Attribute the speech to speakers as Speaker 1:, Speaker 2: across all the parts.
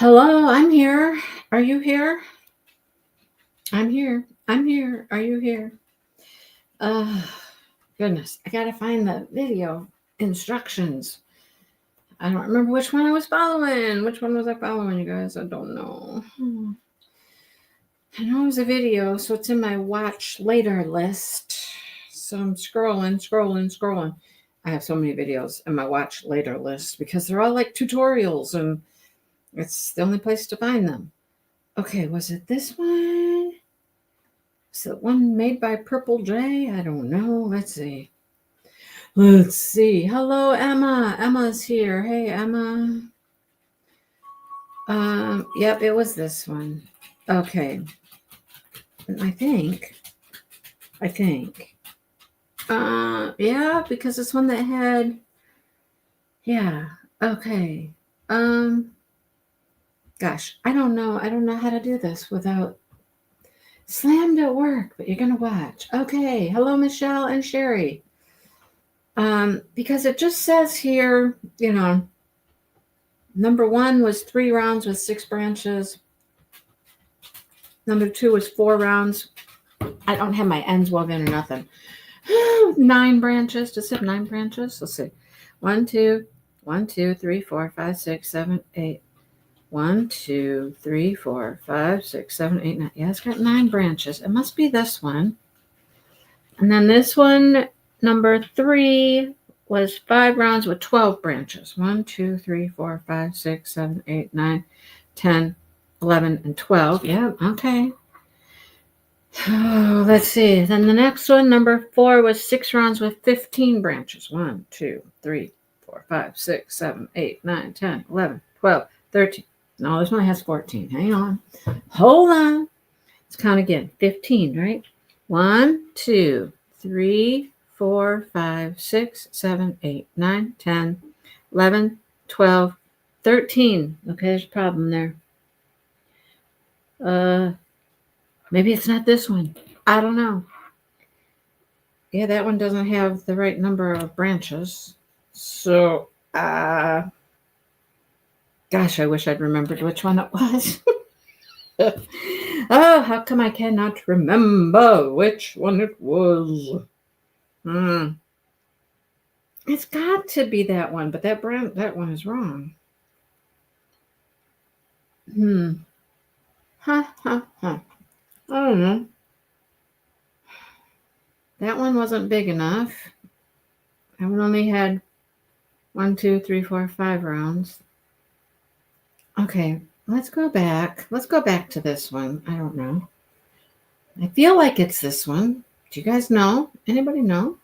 Speaker 1: Hello, I'm here. Are you here? I'm here. I'm here. Are you here? Uh, Goodness, I gotta find the video instructions. I don't remember which one I was following. Which one was I following, you guys? I don't know. I know it was a video, so it's in my watch later list. So I'm scrolling. I have so many videos in my watch later list because they're all like tutorials and it's the only place to find them. Okay, was it this one? Is it one made by Purple J? I don't know. Let's see. Hello, Emma. Emma's here. Hey, Emma. Yep, it was this one. Okay. I think. Yeah, because it's one that had. Yeah. Okay. Gosh, I don't know. I don't know how to do this without slammed at work, but you're gonna watch. Okay. Hello, Michelle and Sherry. Because it just says here, number 1 was 3 rounds with 6 branches. Number 2 was 4 rounds. I don't have my ends woven or nothing. 9 branches. Does it have 9 branches? Let's see. 1, 2, 3, 4, 5, 6, 7, 8. 1, 2, 3, 4, 5, 6, 7, 8, 9. Yeah, it's got 9 branches. It must be this one. And then this one, number 3, was 5 rounds with 12 branches. 1, 2, 3, 4, 5, 6, 7, 8, 9, 10, 11, and 12. Yeah, okay. Oh, let's see. Then the next one, number 4, was 6 rounds with 15 branches. 1, 2, 3, 4, 5, 6, 7, 8, 9, 10, 11, 12, 13. No, this one has 14. Hang on. Hold on. Let's count again. 15, right? 1, 2, 3, 4, 5, 6, 7, 8, 9, 10, 11, 12, 13. Okay, there's a problem there. Maybe it's not this one. I don't know. Yeah, that one doesn't have the right number of branches. So, gosh, I wish I'd remembered which one it was. Oh, how come I cannot remember which one it was? It's got to be that one, but that one is wrong. I don't know. That one wasn't big enough. I only had 1, 2, 3, 4, 5 rounds. Okay, let's go back. Let's go back to this one. I don't know. I feel like it's this one. Do you guys know? Anybody know?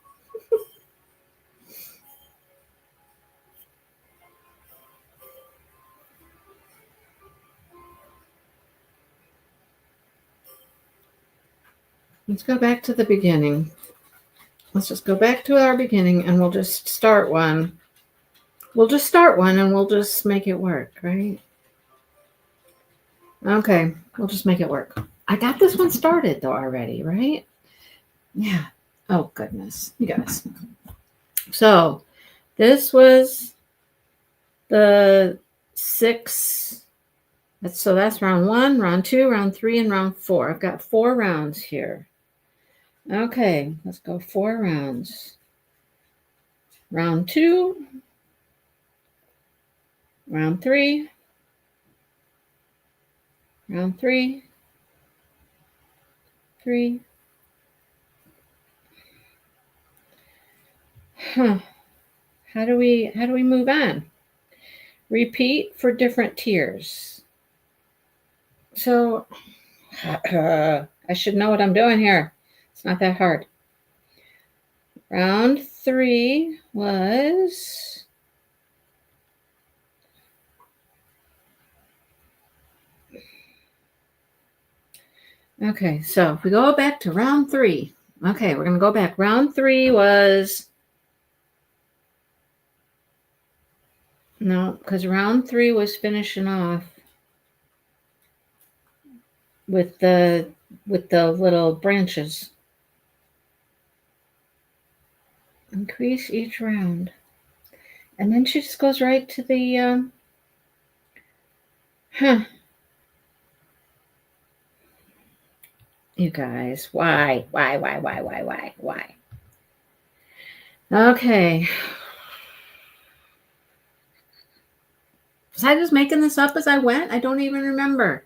Speaker 1: Let's go back to the beginning. Let's just go back to our beginning and we'll just start one. We'll just start one and we'll just make it work, right? Okay, we'll just make it work. I got this one started though already, right? Yeah. Oh, goodness. You guys. So this was the 6. So that's round 1, round 2, round 3, and round 4. I've got 4 rounds here. Okay, let's go 4 rounds. Round 2, round 3, round 3, 3. How do we move on? Repeat for different tiers. So I should know what I'm doing here. It's not that hard. Round 3 was okay. So if we go back to round 3, okay, we're gonna go back. Round 3 was no, because round 3 was finishing off with the little branches. Increase each round, and then she just goes right to the Huh. You guys, why? Why? Okay. Was I just making this up as I went? I don't even remember.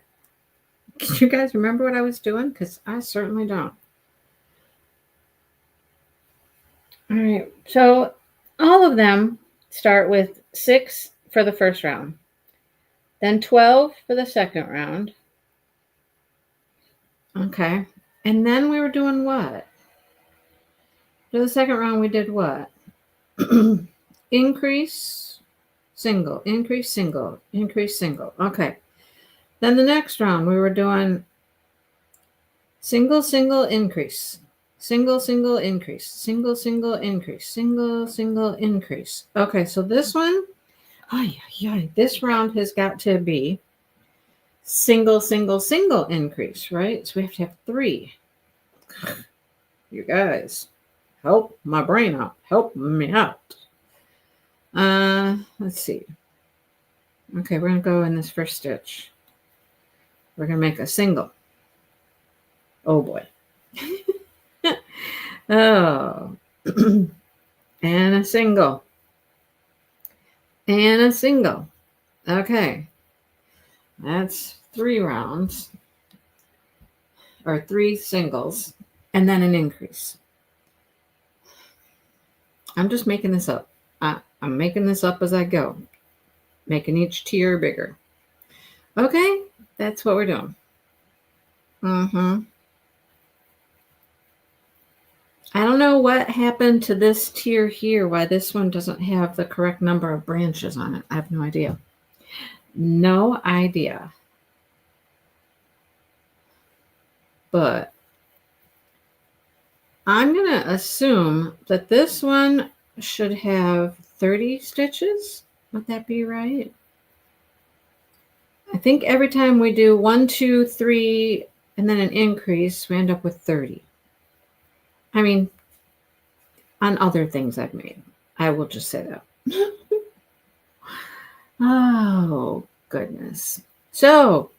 Speaker 1: Can you guys remember what I was doing? Because I certainly don't. All right. So all of them start with 6 for the first round, then 12 for the second round. Okay. And then we were doing what? For the second round, we did what? Increase, single, increase, single, increase, single. Okay. Then the next round, we were doing single, single, increase. Single, single, increase. Single, single, increase. Single, single, increase. Okay, so this one, this round has got to be single, single, single increase, right? So we have to have 3. You guys, help my brain out. Help me out. Let's see. Okay, we're going to go in this first stitch. We're going to make a single. Oh, boy. Oh. And a single. And a single. Okay. That's 3 rounds. Or 3 singles. And then an increase. I'm just making this up. I'm making this up as I go. Making each tier bigger. Okay. That's what we're doing. I don't know what happened to this tier here, why this one doesn't have the correct number of branches on it. I have no idea. No idea. But I'm going to assume that this one should have 30 stitches. Would that be right? I think every time we do 1, 2, 3, and then an increase, we end up with 30. I mean, on other things I've made. I will just say that. Oh, goodness. So,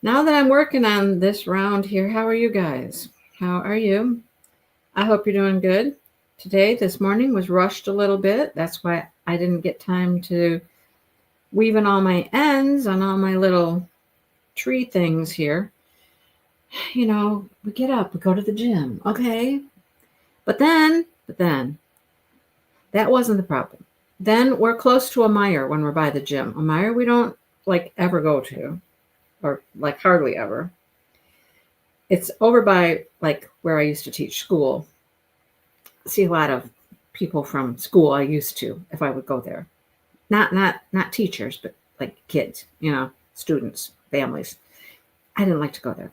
Speaker 1: now that I'm working on this round here, how are you guys? How are you? I hope you're doing good. Today, this morning, was rushed a little bit. That's why I didn't get time to weave in all my ends on all my little tree things here. You know, we get up, we go to the gym, okay? But then, that wasn't the problem. Then we're close to a Meijer when we're by the gym. A Meijer we don't like ever go to, or like hardly ever. It's over by like where I used to teach school. See a lot of people from school I used to if I would go there. Not teachers, but like kids, you know, students, families. I didn't like to go there.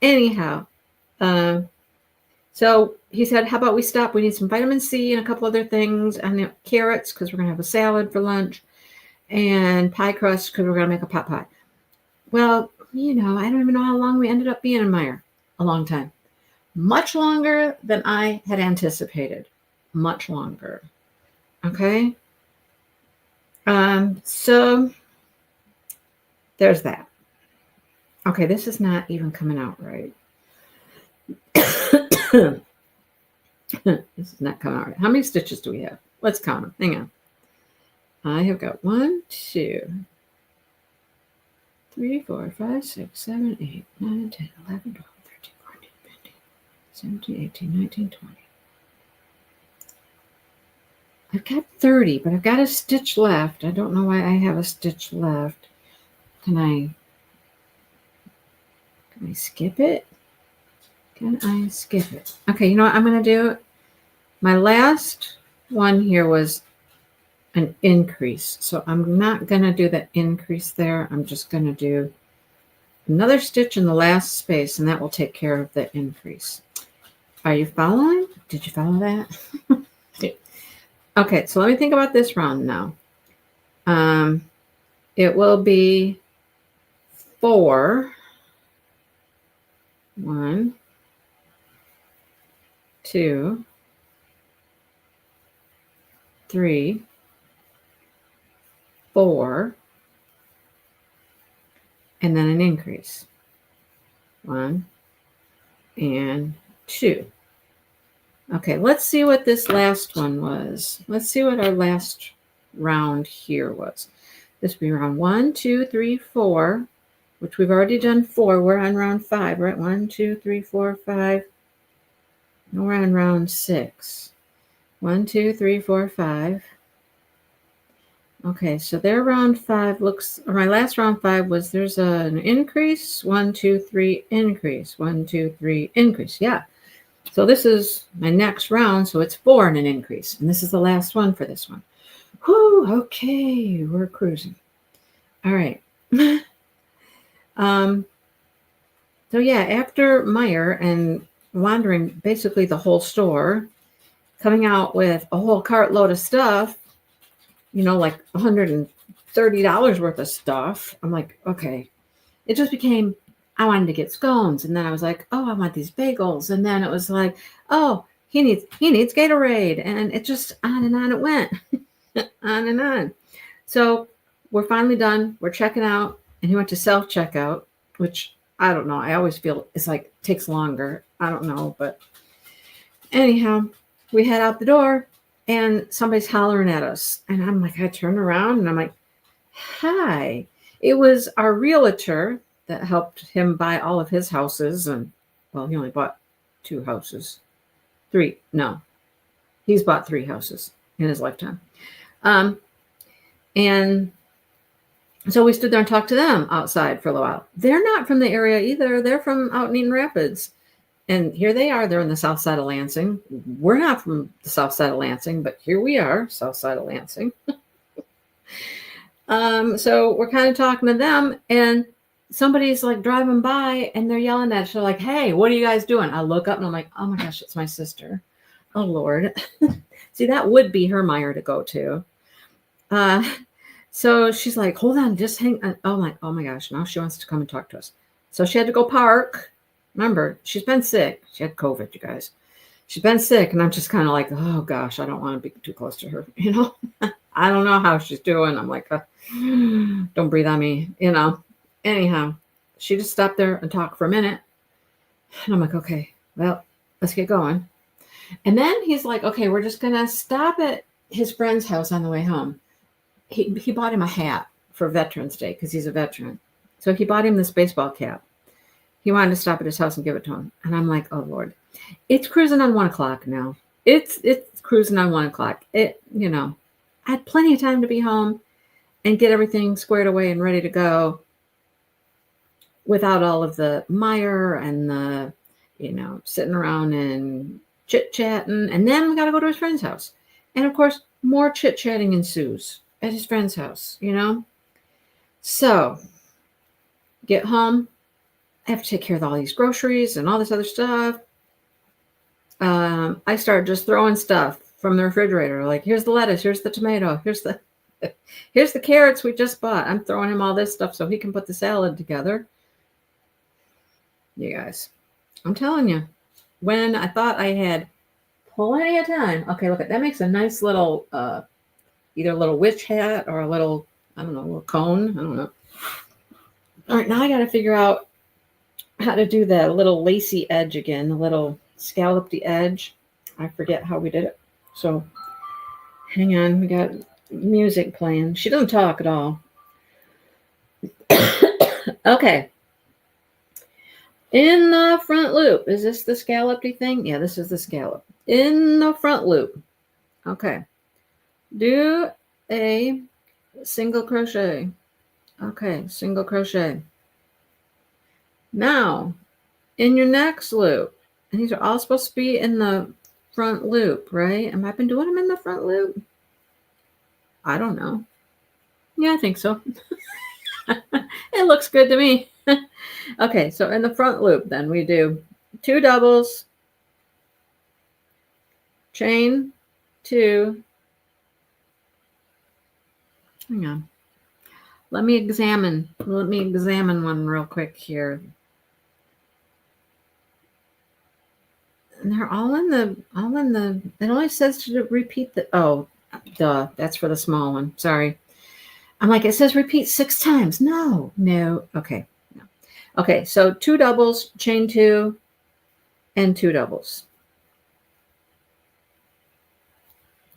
Speaker 1: Anyhow, so he said, how about we stop? We need some vitamin C and a couple other things, and carrots because we're going to have a salad for lunch, and pie crust because we're going to make a pot pie. Well, you know, I don't even know how long we ended up being in Meijer. A long time. Much longer than I had anticipated. Much longer. Okay? So there's that. Okay, this is not even coming out right. This is not coming out right. How many stitches do we have? Let's count them. Hang on. I have got 1, 2, 3, 4, 5, 6, 7, 8, 9, 10, 11, 12, 13, 14, 15, 17, 18, 19, 20. I've got 30, but I've got a stitch left. I don't know why I have a stitch left. Can I skip it? Can I skip it? Okay, you know what I'm going to do? My last one here was an increase. So I'm not going to do the increase there. I'm just going to do another stitch in the last space, and that will take care of the increase. Are you following? Did you follow that? Okay, so let me think about this round now. It will be 4. 1, 2, 3, 4, and then an increase. 1 and 2. Okay, let's see what this last one was. Let's see what our last round here was. This would be round 1, 2, 3, 4, which we've already done 4. We're on round 5, right? 1, 2, 3, 4, 5. And we're on round 6. 1, 2, 3, 4, 5. Okay, so their round 5 looks, or my last round 5 was there's an increase, 1, 2, 3, increase, 1, 2, 3, increase. Yeah. So this is my next round, so it's 4 and an increase. And this is the last one for this one. Whew, okay, we're cruising. All right. So yeah, after Meyer and wandering basically the whole store, coming out with a whole cartload of stuff, like $130 worth of stuff. I'm like, okay. It just became, I wanted to get scones. And then I was like, oh, I want these bagels. And then it was like, oh, he needs Gatorade. And it just on and on it went. On and on. So we're finally done. We're checking out. And he went to self-checkout, which I don't know. I always feel it's like takes longer. I don't know. But anyhow, we head out the door and somebody's hollering at us. And I'm like, I turn around and I'm like, hi. It was our realtor that helped him buy all of his houses. And, well, he only bought 2 houses. 3. No. He's bought 3 houses in his lifetime. And so we stood there and talked to them outside for a little while. They're not from the area either. They're from out in Eaton Rapids. And here they are. They're in the south side of Lansing. We're not from the south side of Lansing, but here we are, south side of Lansing. So we're kind of talking to them, and somebody's like driving by and they're yelling at us. They're like, hey, what are you guys doing? I look up and I'm like, oh my gosh, it's my sister. Oh Lord. See, that would be her Meyer to go to. So she's like, hold on, just hang on. Oh my gosh. Now she wants to come and talk to us. So she had to go park. Remember, she's been sick. She had COVID, you guys. She's been sick. And I'm just kind of like, oh gosh, I don't want to be too close to her. I don't know how she's doing. I'm like, don't breathe on me, Anyhow, she just stopped there and talked for a minute. And I'm like, okay, well, let's get going. And then he's like, okay, we're just going to stop at his friend's house on the way home. He bought him a hat for Veterans Day because he's a veteran. So he bought him this baseball cap. He wanted to stop at his house and give it to him. And I'm like, oh Lord, it's cruising on 1 o'clock now. It's cruising on 1 o'clock. I had plenty of time to be home and get everything squared away and ready to go without all of the mire and the, sitting around and chit-chatting. And then we got to go to his friend's house. And of course, more chit-chatting ensues at his friend's house, So, get home. I have to take care of all these groceries and all this other stuff. I started just throwing stuff from the refrigerator. Like, here's the lettuce, here's the tomato, here's the carrots we just bought. I'm throwing him all this stuff so he can put the salad together. You guys, I'm telling you, when I thought I had plenty of time. Okay, look, that makes a nice little, either a little witch hat or a little, I don't know, a little cone. I don't know. All right, now I got to figure out how to do the little lacy edge again, the little scalloped edge. I forget how we did it. So hang on, we got music playing. She doesn't talk at all. Okay. In the front loop. Is this the scalloped thing? Yeah, this is the scallop. In the front loop. Okay. Do a single crochet. Okay, single crochet. Now, in your next loop, and these are all supposed to be in the front loop, right? Have I been doing them in the front loop? I don't know. Yeah, I think so. It looks good to me. Okay, so in the front loop, then we do 2 doubles, chain 2. Hang on. Let me examine one real quick here. And they're all in the, it only says to repeat the, oh, duh, that's for the small one. Sorry. I'm like, it says repeat 6 times. No. Okay. No. Okay, so 2 doubles, chain 2, and 2 doubles.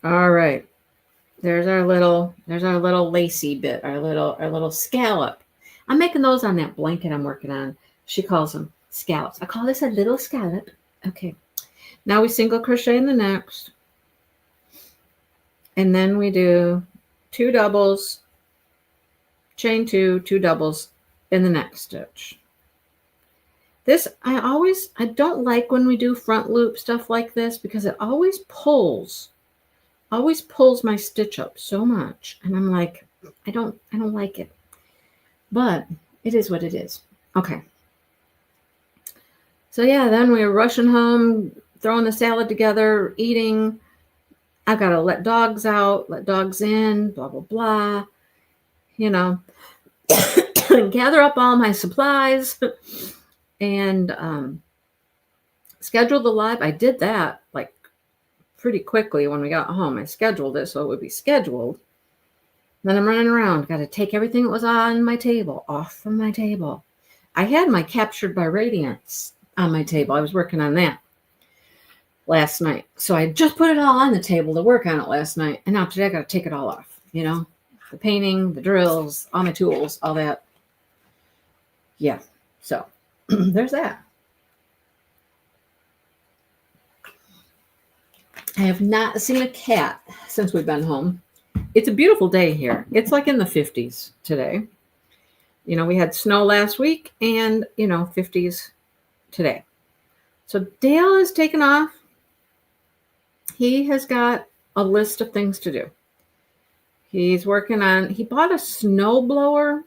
Speaker 1: All right. There's our little lacy bit, our little scallop. I'm making those on that blanket I'm working on. She calls them scallops. I call this a little scallop. Okay. Now we single crochet in the next. And then we do 2 doubles, chain 2, 2 doubles in the next stitch. This, I don't like when we do front loop stuff like this because it always pulls my stitch up so much. And I'm like, I don't like it. But it is what it is. Okay. So yeah, then we're rushing home, throwing the salad together, eating. I've got to let dogs out, let dogs in, blah, blah, blah. You know, gather up all my supplies and schedule the live. I did that like pretty quickly when we got home. I scheduled it so it would be scheduled. Then I'm running around, got to take everything that was on my table off from my table. I had my Captured by Radiance on my table. I was working on that last night. So I just put it all on the table to work on it last night. And now today I got to take it all off, you know, the painting, the drills, all my tools, all that. Yeah. So there's that. I have not seen a cat since we've been home. It's a beautiful day here. It's like in the 50s today. You know, we had snow last week and, 50s today. So Dale is taken off. He has got a list of things to do. He's working on, he bought a snow blower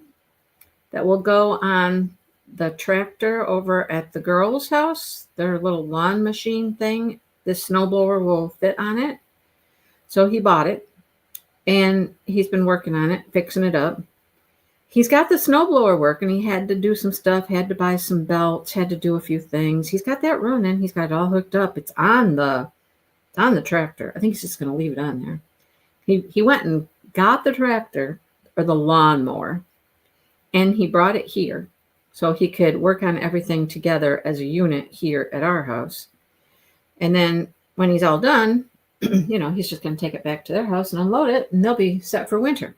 Speaker 1: that will go on the tractor over at the girls' house, their little lawn machine thing. This snowblower will fit on it. So he bought it and he's been working on it, fixing it up. He's got the snowblower working. He had to do some stuff, had to buy some belts, had to do a few things. He's got that running. He's got it all hooked up. It's on the tractor. I think he's just going to leave it on there. He went and got the tractor or the lawnmower and he brought it here so he could work on everything together as a unit here at our house. And then when he's all done, he's just going to take it back to their house and unload it, and they'll be set for winter.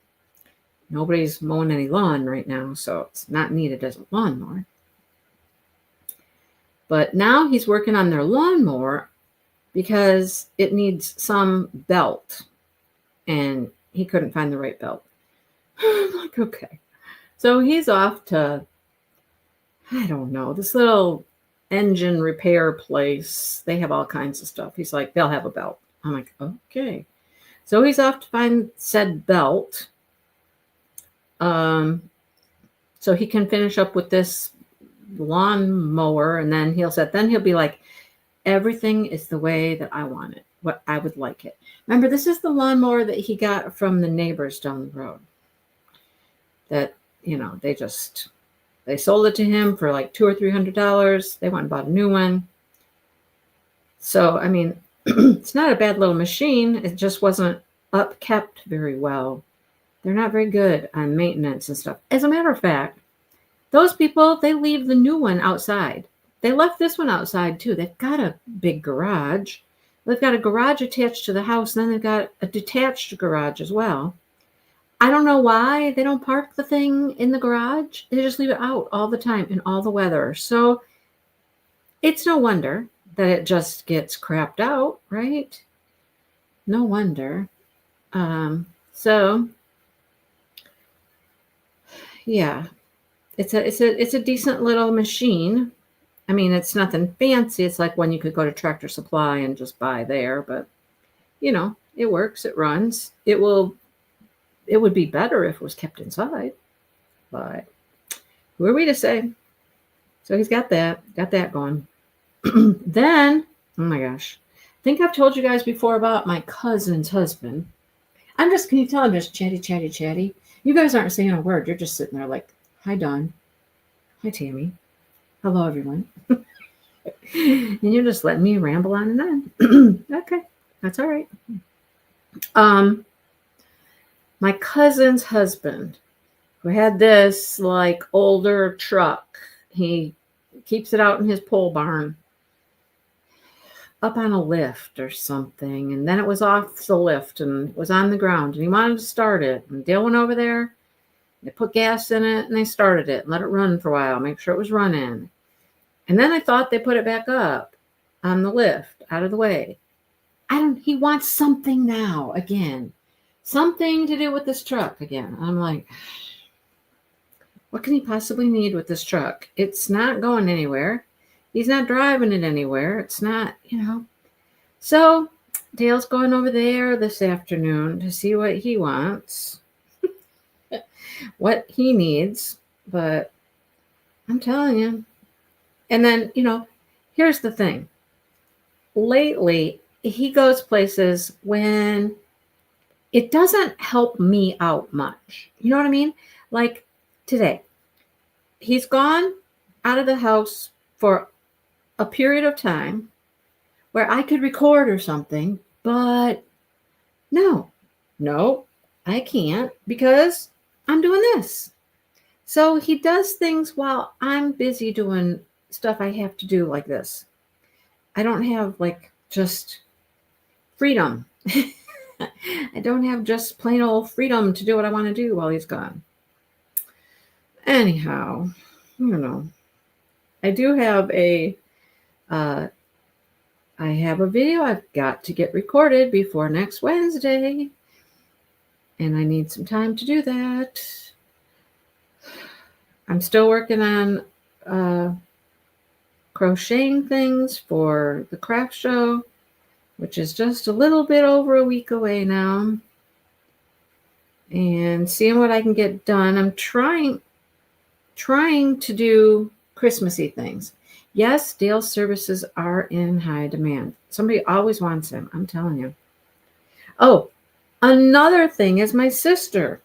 Speaker 1: Nobody's mowing any lawn right now, so it's not needed as a lawnmower. But now he's working on their lawnmower because it needs some belt, and he couldn't find the right belt. I'm like, okay. So he's off to, I don't know, this little engine repair place. They have all kinds of stuff. He's like, they'll have a belt. I'm like, okay. So he's off to find said belt. So he can finish up with this lawnmower, and then he'll be like, everything is the way that I want it, what I would like it. Remember, this is the lawnmower that he got from the neighbors down the road. That, they sold it to him for like $200 or $300. They went and bought a new one. So, I mean, it's not a bad little machine. It just wasn't upkept very well. They're not very good on maintenance and stuff. As a matter of fact, those people, they leave the new one outside. They left this one outside too. They've got a big garage. They've got a garage attached to the house, and then they've got a detached garage as well. I don't know why they don't park the thing in the garage. They just leave it out all the time in all the weather. So it's no wonder that it just gets crapped out, right? No wonder. So yeah, it's a decent little machine. I mean, it's nothing fancy. It's like one you could go to Tractor Supply and just buy there, but it works, it runs. It would be better if it was kept inside, but who are we to say? So he's got that going. Then, oh my gosh, I think I've told you guys before about my cousin's husband. Can you tell I'm just chatty? You guys aren't saying a word. You're just sitting there like, hi, Dawn. Hi, Tammy. Hello, everyone. And you're just letting me ramble on and on. Okay, that's all right. My cousin's husband, who had this like older truck, he keeps it out in his pole barn up on a lift or something. And then it was off the lift and it was on the ground and he wanted to start it. And Dale went over there, they put gas in it and they started it and let it run for a while, make sure it was running. And then I thought they put it back up on the lift out of the way. He wants something now again, something to do with this truck again. I'm like, what can he possibly need with this truck? It's not going anywhere. He's not driving it anywhere. It's not, So Dale's going over there this afternoon to see what he wants, what he needs. But I'm telling you. And then, here's the thing. Lately, he goes places when it doesn't help me out much. You know what I mean? Like today, he's gone out of the house for a period of time where I could record or something, but no, I can't because I'm doing this. So he does things while I'm busy doing stuff I have to do like this. I don't have like just freedom. I don't have just plain old freedom to do what I want to do while he's gone. Anyhow, I do have I have a video I've got to get recorded before next Wednesday, and I need some time to do that. I'm still working on crocheting things for the craft show, which is just a little bit over a week away now, and seeing what I can get done. I'm trying to do Christmassy things. Yes, Dale's services are in high demand. Somebody always wants him, I'm telling you. Oh, another thing is my sister.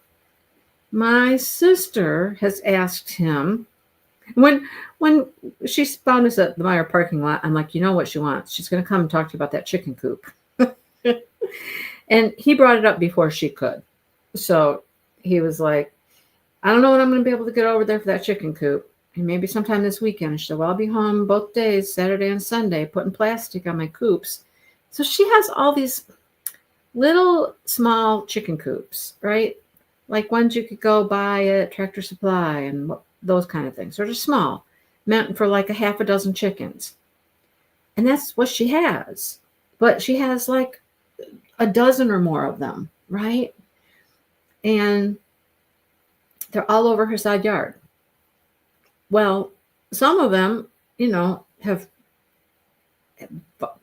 Speaker 1: My sister has asked him, when she found us at the Meijer parking lot, I'm like, you know what she wants? She's going to come and talk to you about that chicken coop. And he brought it up before she could. So he was like, I don't know when I'm going to be able to get over there for that chicken coop. And maybe sometime this weekend. She said, well, I'll be home both days, Saturday and Sunday, putting plastic on my coops. So she has all these little small chicken coops, right? Like ones you could go buy at Tractor Supply and those kind of things. They're just small, meant for like a half a dozen chickens. And that's what she has. But she has like a dozen or more of them, right? And they're all over her side yard. Well, some of them, have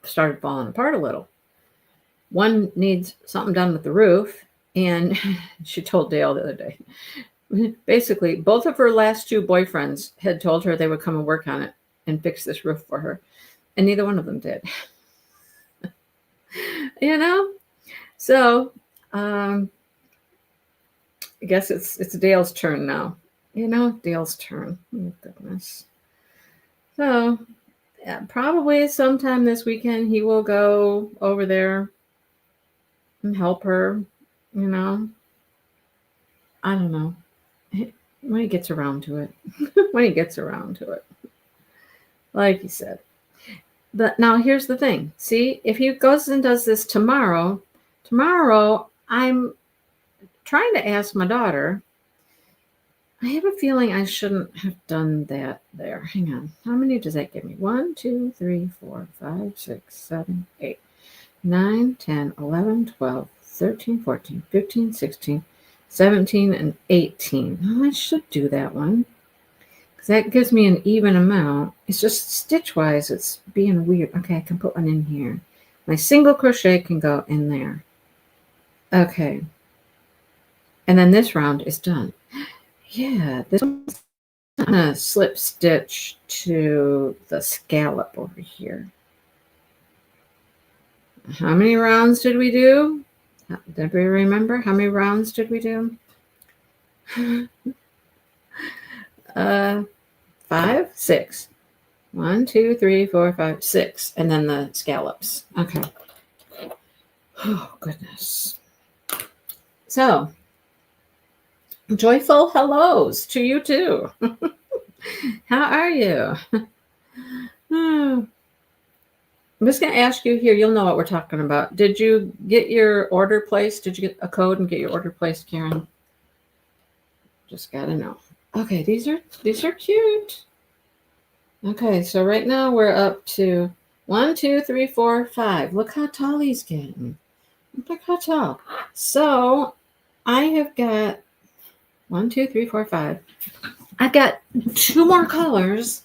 Speaker 1: started falling apart a little. One needs something done with the roof. And she told Dale the other day, basically, both of her last two boyfriends had told her they would come and work on it and fix this roof for her. And neither one of them did. So I guess it's Dale's turn now. Dale's turn. Oh, goodness. So yeah, probably sometime this weekend he will go over there and help her. I don't know. When he gets around to it. Like he said. But now here's the thing. See, if he goes and does this tomorrow I'm trying to ask my daughter. I have a feeling I shouldn't have done that there. Hang on. How many does that give me? 1, 2, 3, 4, 5, 6, 7, 8, 9, 10, 11, 12, 13, 14, 15, 16, 17, and 18. Oh, I should do that one. Because that gives me an even amount. It's just stitch-wise, it's being weird. Okay, I can put one in here. My single crochet can go in there. Okay. And then this round is done. Yeah, this one's gonna slip stitch to the scallop over here. How many rounds did we do? Did we remember? How many rounds did we do? 5, 6. 1, 2, 3, 4, 5, 6. And then the scallops. Okay. Oh, goodness. So Joyful hellos to you too. How are you? Hmm. I'm just going to ask you here. You'll know what we're talking about. Did you get your order placed? Did you get a code and get your order placed, Karen? Just got to know. Okay, these are cute. Okay, so right now we're up to 1, 2, 3, 4, 5. Look how tall he's getting. Look how tall. So I have got 1, 2, 3, 4, 5. I've got 2 more colors.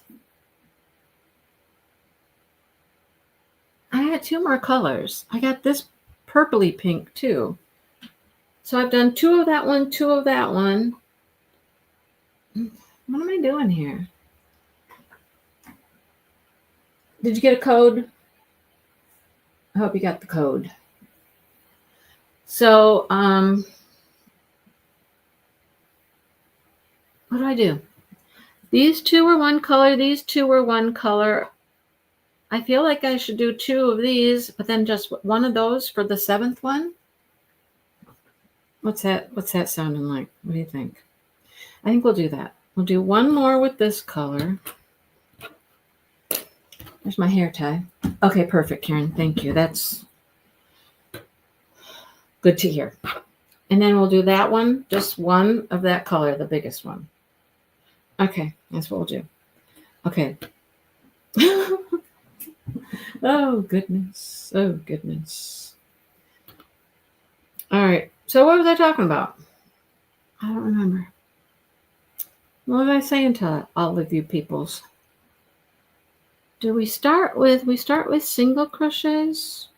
Speaker 1: I got 2 more colors. I got this purpley pink too. So I've done 2 of that one, 2 of that one. What am I doing here? Did you get a code? I hope you got the code. So, what do I do? These 2 were one color. These 2 were one color. I feel like I should do 2 of these, but then just one of those for the 7th one. What's that sounding like? What do you think? I think we'll do that. We'll do 1 more with this color. There's my hair tie. Okay, perfect, Karen. Thank you. That's good to hear. And then we'll do that one, just one of that color, the biggest one. Okay, that's what we'll do. Okay. Oh, goodness. Oh, goodness. All right. So what was I talking about? I don't remember. What was I saying to all of you peoples? Do we start with single crochets?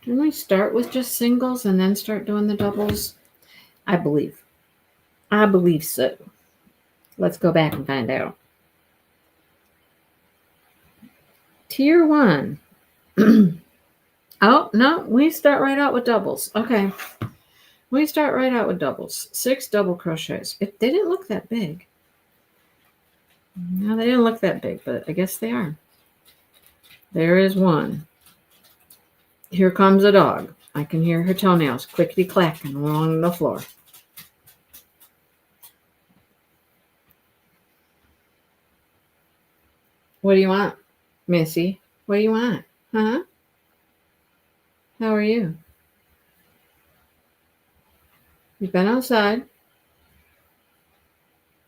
Speaker 1: Didn't we start with just singles and then start doing the doubles? I believe so. Let's go back and find out. Tier 1. Oh, no, we start right out with doubles. Okay. We start right out with doubles. 6 double crochets. They didn't look that big. No, they didn't look that big, but I guess they are. There is one. Here comes a dog. I can hear her toenails clickety-clacking along the floor. What do you want, Missy? What do you want? Huh? How are you? You've been outside?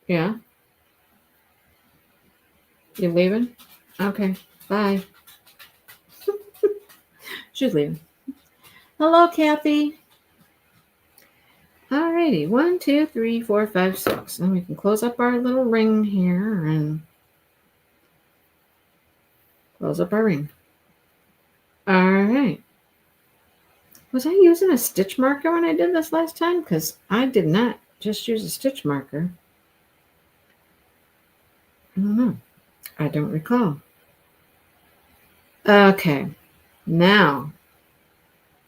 Speaker 1: Yeah? You leaving? Okay. Bye. She's leaving. Hello, Kathy. Alrighty. 1, 2, 3, 4, 5, 6. And we can close up our little ring here and close up our ring. All right. Was I using a stitch marker when I did this last time? Because I did not just use a stitch marker. I don't know. I don't recall. Okay. Now,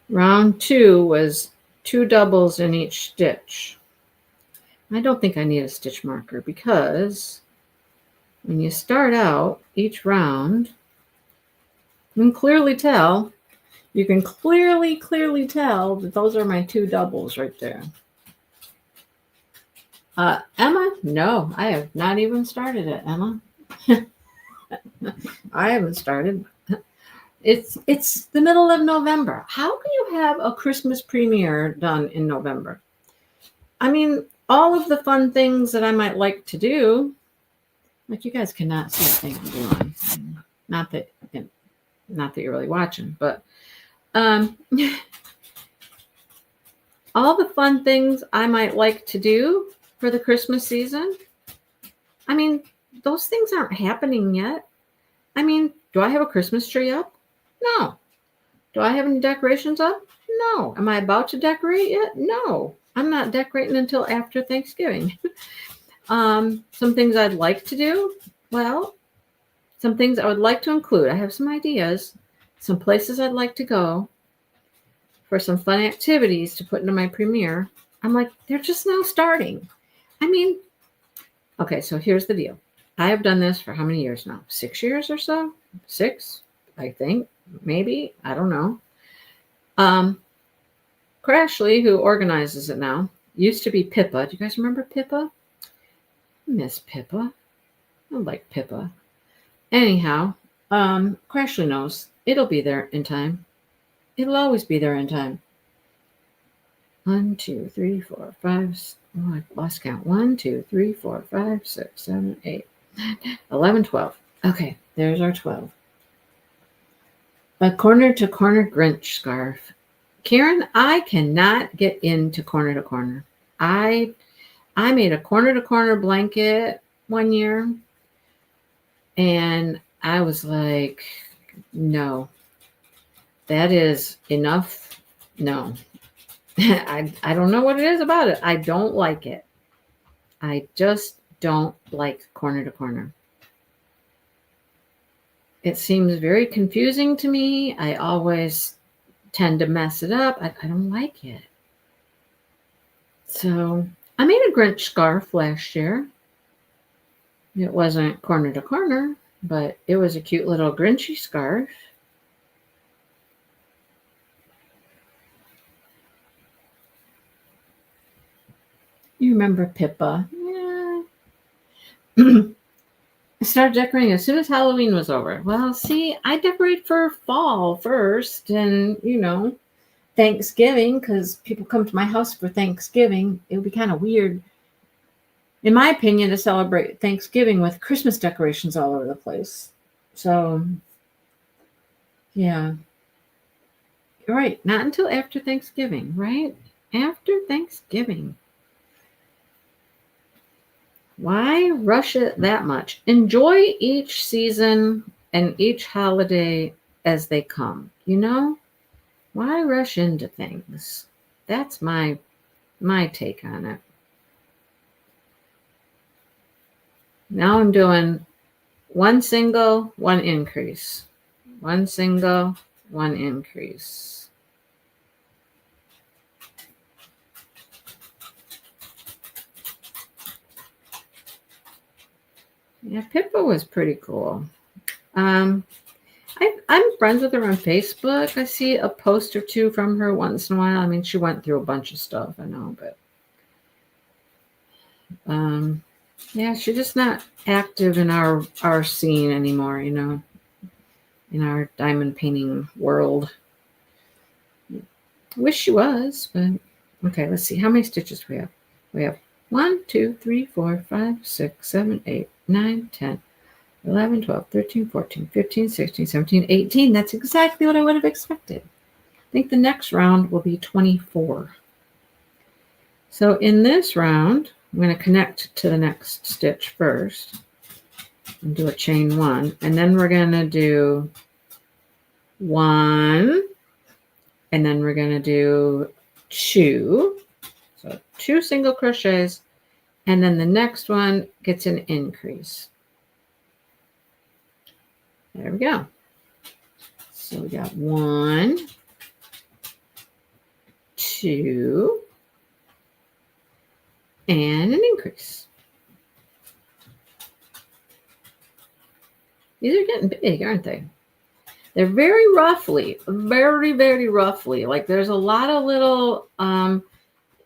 Speaker 1: round 2 was 2 doubles in each stitch. I don't think I need a stitch marker because when you start out each round, you can clearly tell that those are my 2 doubles right there. Emma? No, I have not even started it, Emma. I haven't started. It's the middle of November. How can you have a Christmas premiere done in November? I mean, all of the fun things that I might like to do, like you guys cannot see a thing I'm doing. Not that you're really watching, but all the fun things I might like to do for the Christmas season, I mean, those things aren't happening yet. I mean, do I have a Christmas tree up? No. Do I have any decorations up? No. Am I about to decorate yet? No. I'm not decorating until after Thanksgiving. Some things I'd like to do. Well, some things I would like to include. I have some ideas, some places I'd like to go for some fun activities to put into my premiere. I'm like, they're just now starting. I mean, okay, so here's the deal. I have done this for how many years now? 6 years or so? 6, I think. Maybe. I don't know. Crashly, who organizes it now, used to be Pippa. Do you guys remember Pippa? Miss Pippa. I like Pippa. Anyhow, Crashly knows it'll be there in time. It'll always be there in time. 1, 2, 3, 4, 5. Oh, I lost count. 1, 2, 3, 4, 5, 6, 7, 8, 9, 10, 11, 12. Okay, there's our 12. A corner to corner Grinch scarf. Karen, I cannot get into corner to corner. I made a corner to corner blanket one year, and I was like, no, that is enough. No. I don't know what it is about it. I don't like it. I just don't like corner to corner. It seems very confusing to me. I always tend to mess it up. I don't like it. So I made a Grinch scarf last year. It wasn't corner to corner, but it was a cute little Grinchy scarf. You remember Pippa? Yeah. I started decorating as soon as Halloween was over. Well, see, I decorate for fall first, and Thanksgiving, because people come to my house for Thanksgiving. It would be kind of weird, in my opinion, to celebrate Thanksgiving with Christmas decorations all over the place. So, yeah. Right. Not until after Thanksgiving, right? After Thanksgiving. Why rush it that much? Enjoy each season and each holiday as they come. Why rush into things? That's my take on it. Now I'm doing one single, one increase. One single, one increase. Yeah, Pippa was pretty cool. I'm friends with her on Facebook. I see a post or two from her once in a while. I mean, she went through a bunch of stuff, I know, but yeah, she's just not active in our scene anymore, in our diamond painting world. Wish she was, but okay, let's see. How many stitches do we have? We have 1, 2, 3, 4, 5, 6, 7, 8, 9, 10, 11, 12, 13, 14, 15, 16, 17, 18. That's exactly what I would have expected. I think the next round will be 24. So in this round, I'm going to connect to the next stitch first and do a chain 1. And then we're going to do 1. And then we're going to do 2. So 2 single crochets. And then the next one gets an increase. There we go. So we got 1, 2, and an increase. These are getting big, aren't they? They're very roughly, very, very roughly. Like there's a lot of little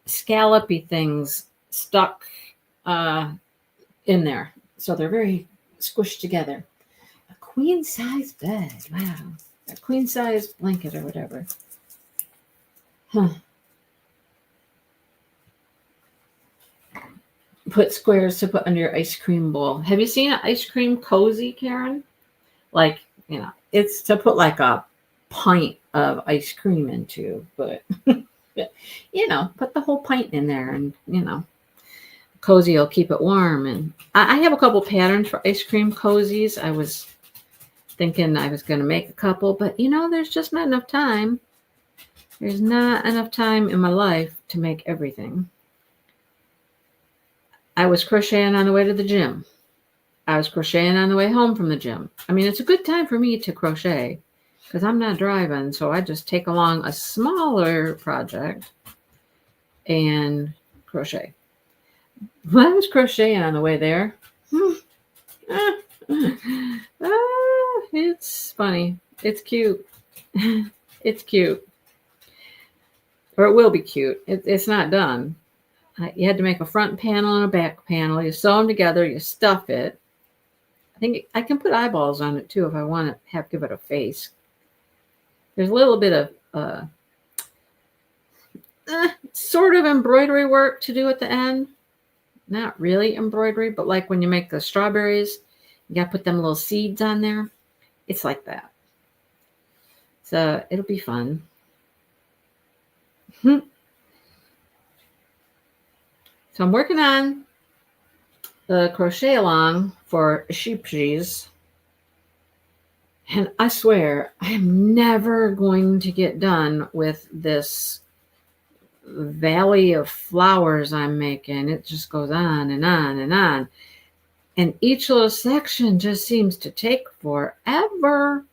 Speaker 1: scallopy things stuck in there. So they're very squished together. A queen size bed. Wow. A queen size blanket or whatever. Huh. Put squares to put under your ice cream bowl. Have you seen an ice cream cozy, Karen? Like, it's to put like a pint of ice cream into, but put the whole pint in there, and cozy will keep it warm. And I have a couple patterns for ice cream cozies. I was thinking I was going to make a couple, but there's just not enough time. There's not enough time in my life to make everything. I was crocheting on the way to the gym. I was crocheting on the way home from the gym. I mean, it's a good time for me to crochet because I'm not driving. So I just take along a smaller project and crochet. When I was crocheting on the way there, it's funny. It's cute. It's cute. or it will be cute. It's not done. You had to make a front panel and a back panel. You sew them together. You stuff it. I think I can put eyeballs on it too if I want to give it a face. There's a little bit of sort of embroidery work to do at the end. Not really embroidery, but like when you make the strawberries, you got to put them little seeds on there. It's like that. So it'll be fun. So I'm working on the Crochet-A-Long for sheepsies. And I swear, I am never going to get done with this valley of flowers I'm making. It just goes on and on and on. And each little section just seems to take forever.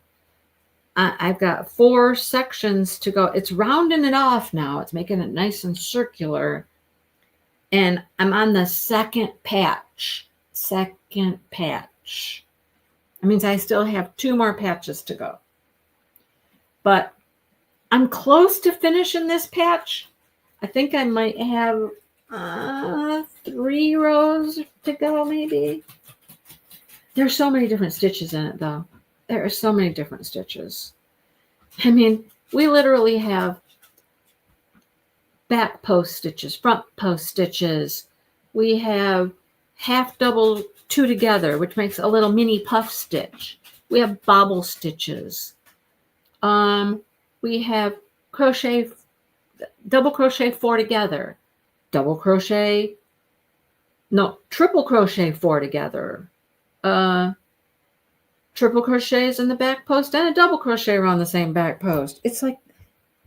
Speaker 1: I've got 4 sections to go. It's rounding it off now. It's making it nice and circular. And I'm on the second patch. Second patch. That means I still have 2 more patches to go. But I'm close to finishing this patch. I think I might have 3 rows to go, maybe. There's so many different stitches in it, though. There are so many different stitches. I mean, we literally have back post stitches, front post stitches. We have half double 2 together, which makes a little mini puff stitch. We have bobble stitches. We have crochet, double crochet 4 together, double crochet, no, triple crochet 4 together, triple crochets in the back post and a double crochet around the same back post. It's like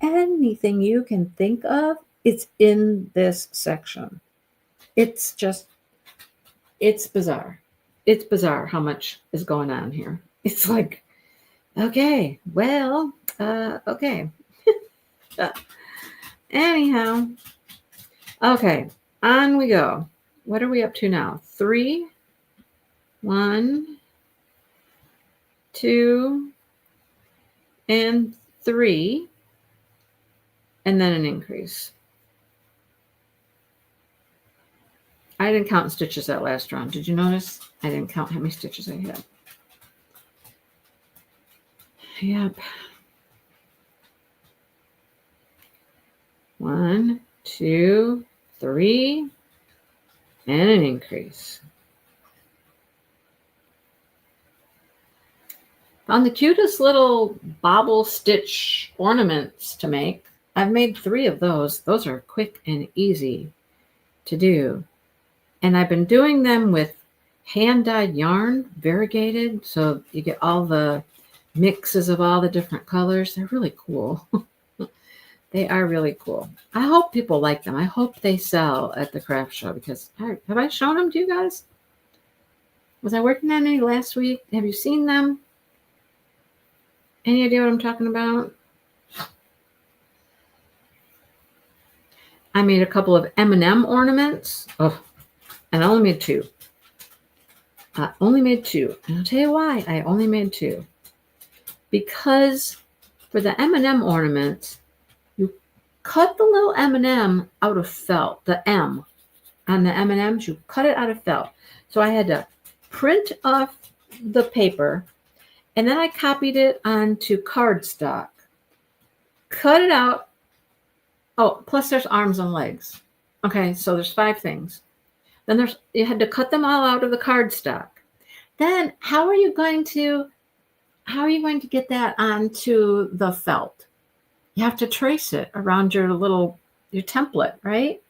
Speaker 1: anything you can think of, it's in this section. It's just, it's bizarre. It's bizarre how much is going on here. It's like, okay, well, okay. Anyhow, okay, on we go. What are we up to now? 3, 1, 2, and 3, and then an increase. I didn't count stitches that last round. Did you notice? I didn't count how many stitches I had. Yep. 1, 2, 3, and an increase. Found the cutest little bobble stitch ornaments to make. I've made 3 of those. Those are quick and easy to do. And I've been doing them with hand-dyed yarn, variegated, so you get all the mixes of all the different colors. They're really cool. They are really cool. I hope people like them. I hope they sell at the craft show because have I shown them to you guys? Was I working on any last week? Have you seen them? Any idea what I'm talking about? I made a couple of M&M ornaments. Oh, and I only made 2. I only made 2. And I'll tell you why I only made 2. Because for the M&M ornaments, you cut the little M&M out of felt. The M on the M&Ms, you cut it out of felt. So I had to print off the paper, and then I copied it onto cardstock. Cut it out. Oh, plus there's arms and legs. Okay, so there's 5 things. Then you had to cut them all out of the cardstock. Then how are you going to get that onto the felt? You have to trace it around your template, right?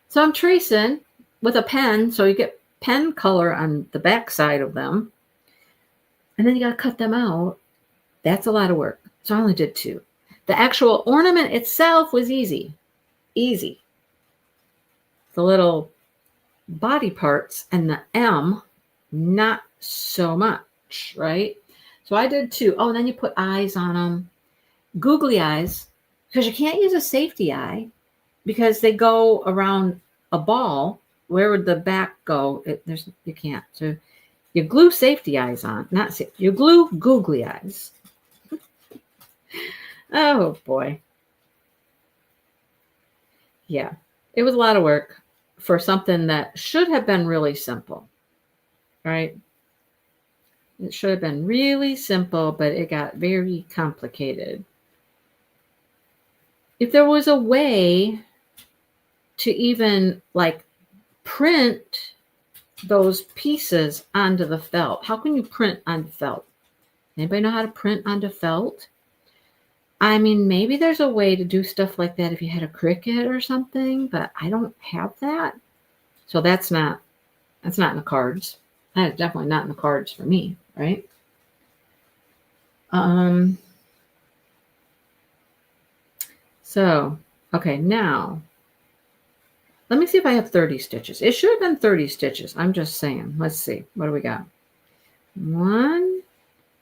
Speaker 1: So I'm tracing with a pen, so you get pen color on the back side of them. And then you got to cut them out. That's a lot of work. So I only did 2. The actual ornament itself was easy. Easy. The little body parts and the M, not so much, right? So I did 2. Oh, and then you put eyes on them. Googly eyes, because you can't use a safety eye because they go around a ball. Where would the back go? You can't. So you glue safety eyes on. You glue googly eyes. Oh, boy. Yeah, it was a lot of work for something that should have been really simple, right? It should have been really simple, but it got very complicated. If there was a way to even like print those pieces onto the felt, how can you print on felt? Anybody know how to print onto felt? I mean, maybe there's a way to do stuff like that if you had a Cricut or something, but I don't have that. So that's not in the cards. That is definitely not in the cards for me, right? So, okay, now let me see if I have 30 stitches. It should have been 30 stitches. I'm just saying. Let's see. What do we got? 1,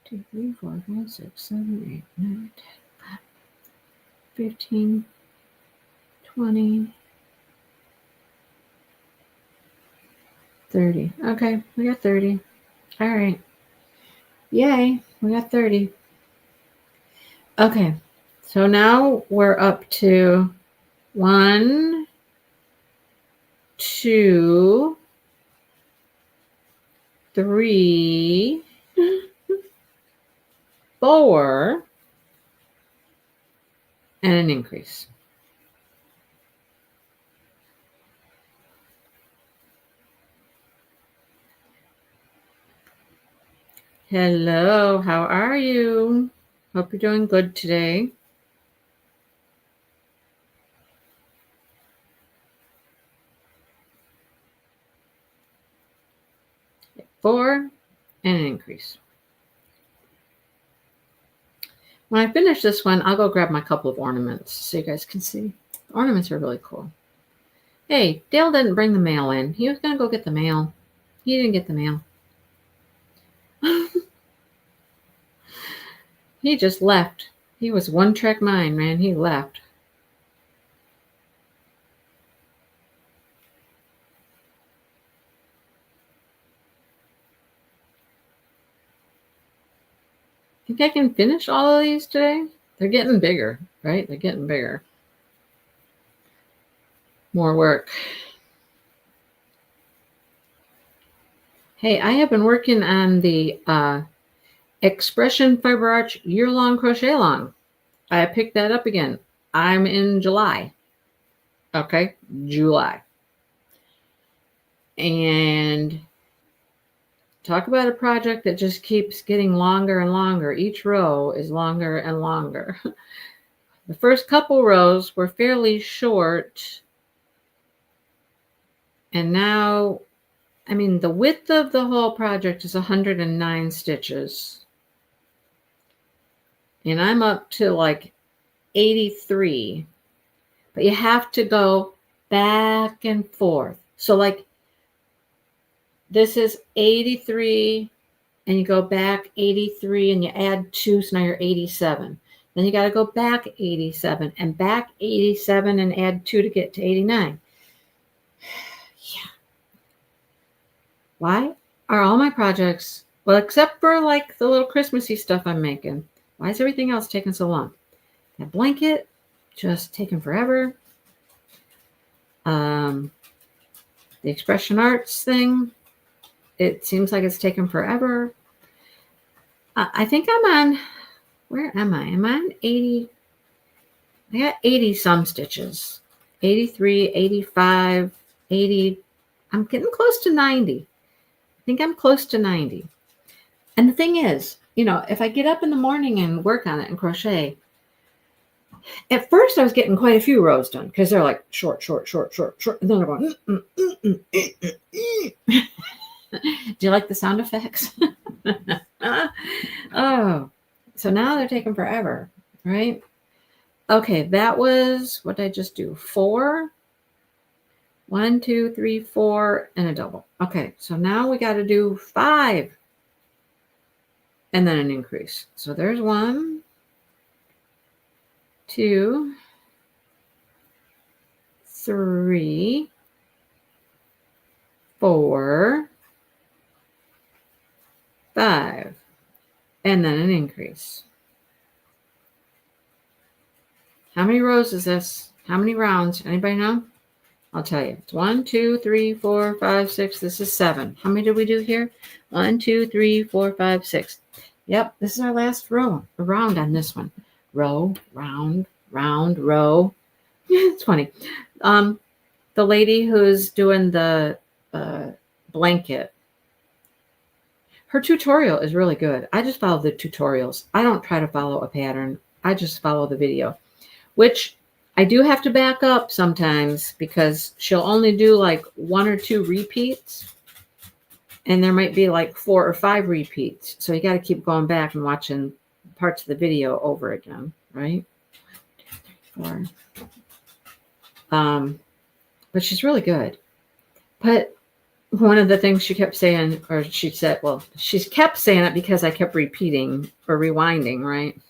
Speaker 1: 2, 3, 4, 5, 6, 7, 8, 9, 10, 11, 15, 20, 30. Okay, we got 30. All right. Yay, we got 30. Okay, so now we're up to 1, 2, 3, 4, and an increase. Hello, how are you? Hope you're doing good today. Four and an increase. When I finish this one, I'll go grab my couple of ornaments so you guys can see. The ornaments are really cool. Hey, Dale didn't bring the mail in. He was going to go get the mail. He didn't get the mail. He just left. He was one-track mind, man. He left. Think I can finish all of these today? They're getting bigger, right? They're getting bigger. More work. Hey, I have been working on the Expression Fiber Arch Year-Long Crochet-A-Long. I picked that up again. I'm in July. Okay, July. And talk about a project that just keeps getting longer and longer. Each row is longer and longer. The first couple rows were fairly short. And now, I mean, the width of the whole project is 109 stitches. And I'm up to like 83. But you have to go back and forth. So like this is 83 and you go back 83 and you add 2, so now you're 87. Then you got to go back 87 and back 87 and add 2 to get to 89. Yeah. Why are all my projects, well, except for like the little Christmassy stuff I'm making, why is everything else taking so long? That blanket just taking forever. The Expression Arts thing, it seems like it's taken forever. I think I'm on, where am I? Am I on 80? I got 80 some stitches. 83, 85, 80. I'm getting close to 90. I think I'm close to 90. And the thing is, you know, if I get up in the morning and work on it and crochet, at first I was getting quite a few rows done because they're like short, short, short, short, short. And then they're going, Do you like the sound effects? Oh, so now they're taking forever, right? Okay, that was, what did I just do? 4. 1, 2, 3, 4, and a double. Okay, so now we got to do 5 and then an increase. So there's 1, 2, 3, 4, 5, and then an increase. How many rows is this? How many rounds? Anybody know? I'll tell you. It's 1, 2, 3, 4, 5, 6. This is 7. How many did we do here? 1, 2, 3, 4, 5, 6. Yep, this is our last round on this one. Row, round, round, row. It's funny. The lady who's doing the blanket, her tutorial is really good. I just follow the tutorials. I don't try to follow a pattern. I just follow the video, which I do have to back up sometimes because she'll only do like 1 or 2 repeats, and there might be like 4 or 5 repeats. So you got to keep going back and watching parts of the video over again, right? 4. But she's really good. But one of the things she kept saying, or she said, well, she kept saying it because I kept repeating or rewinding, right?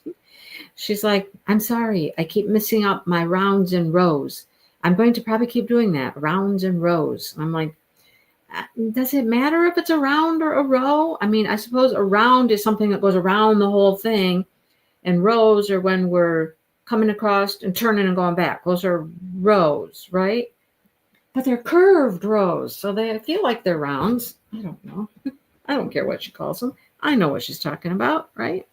Speaker 1: She's like, I'm sorry, I keep missing up my rounds and rows. I'm going to probably keep doing that, rounds and rows. I'm like, does it matter if it's a round or a row? I mean, I suppose a round is something that goes around the whole thing, and rows are when we're coming across and turning and going back. Those are rows, right? But they're curved rows, so they feel like they're rounds. I don't know. I don't care what she calls them. I know what she's talking about, right?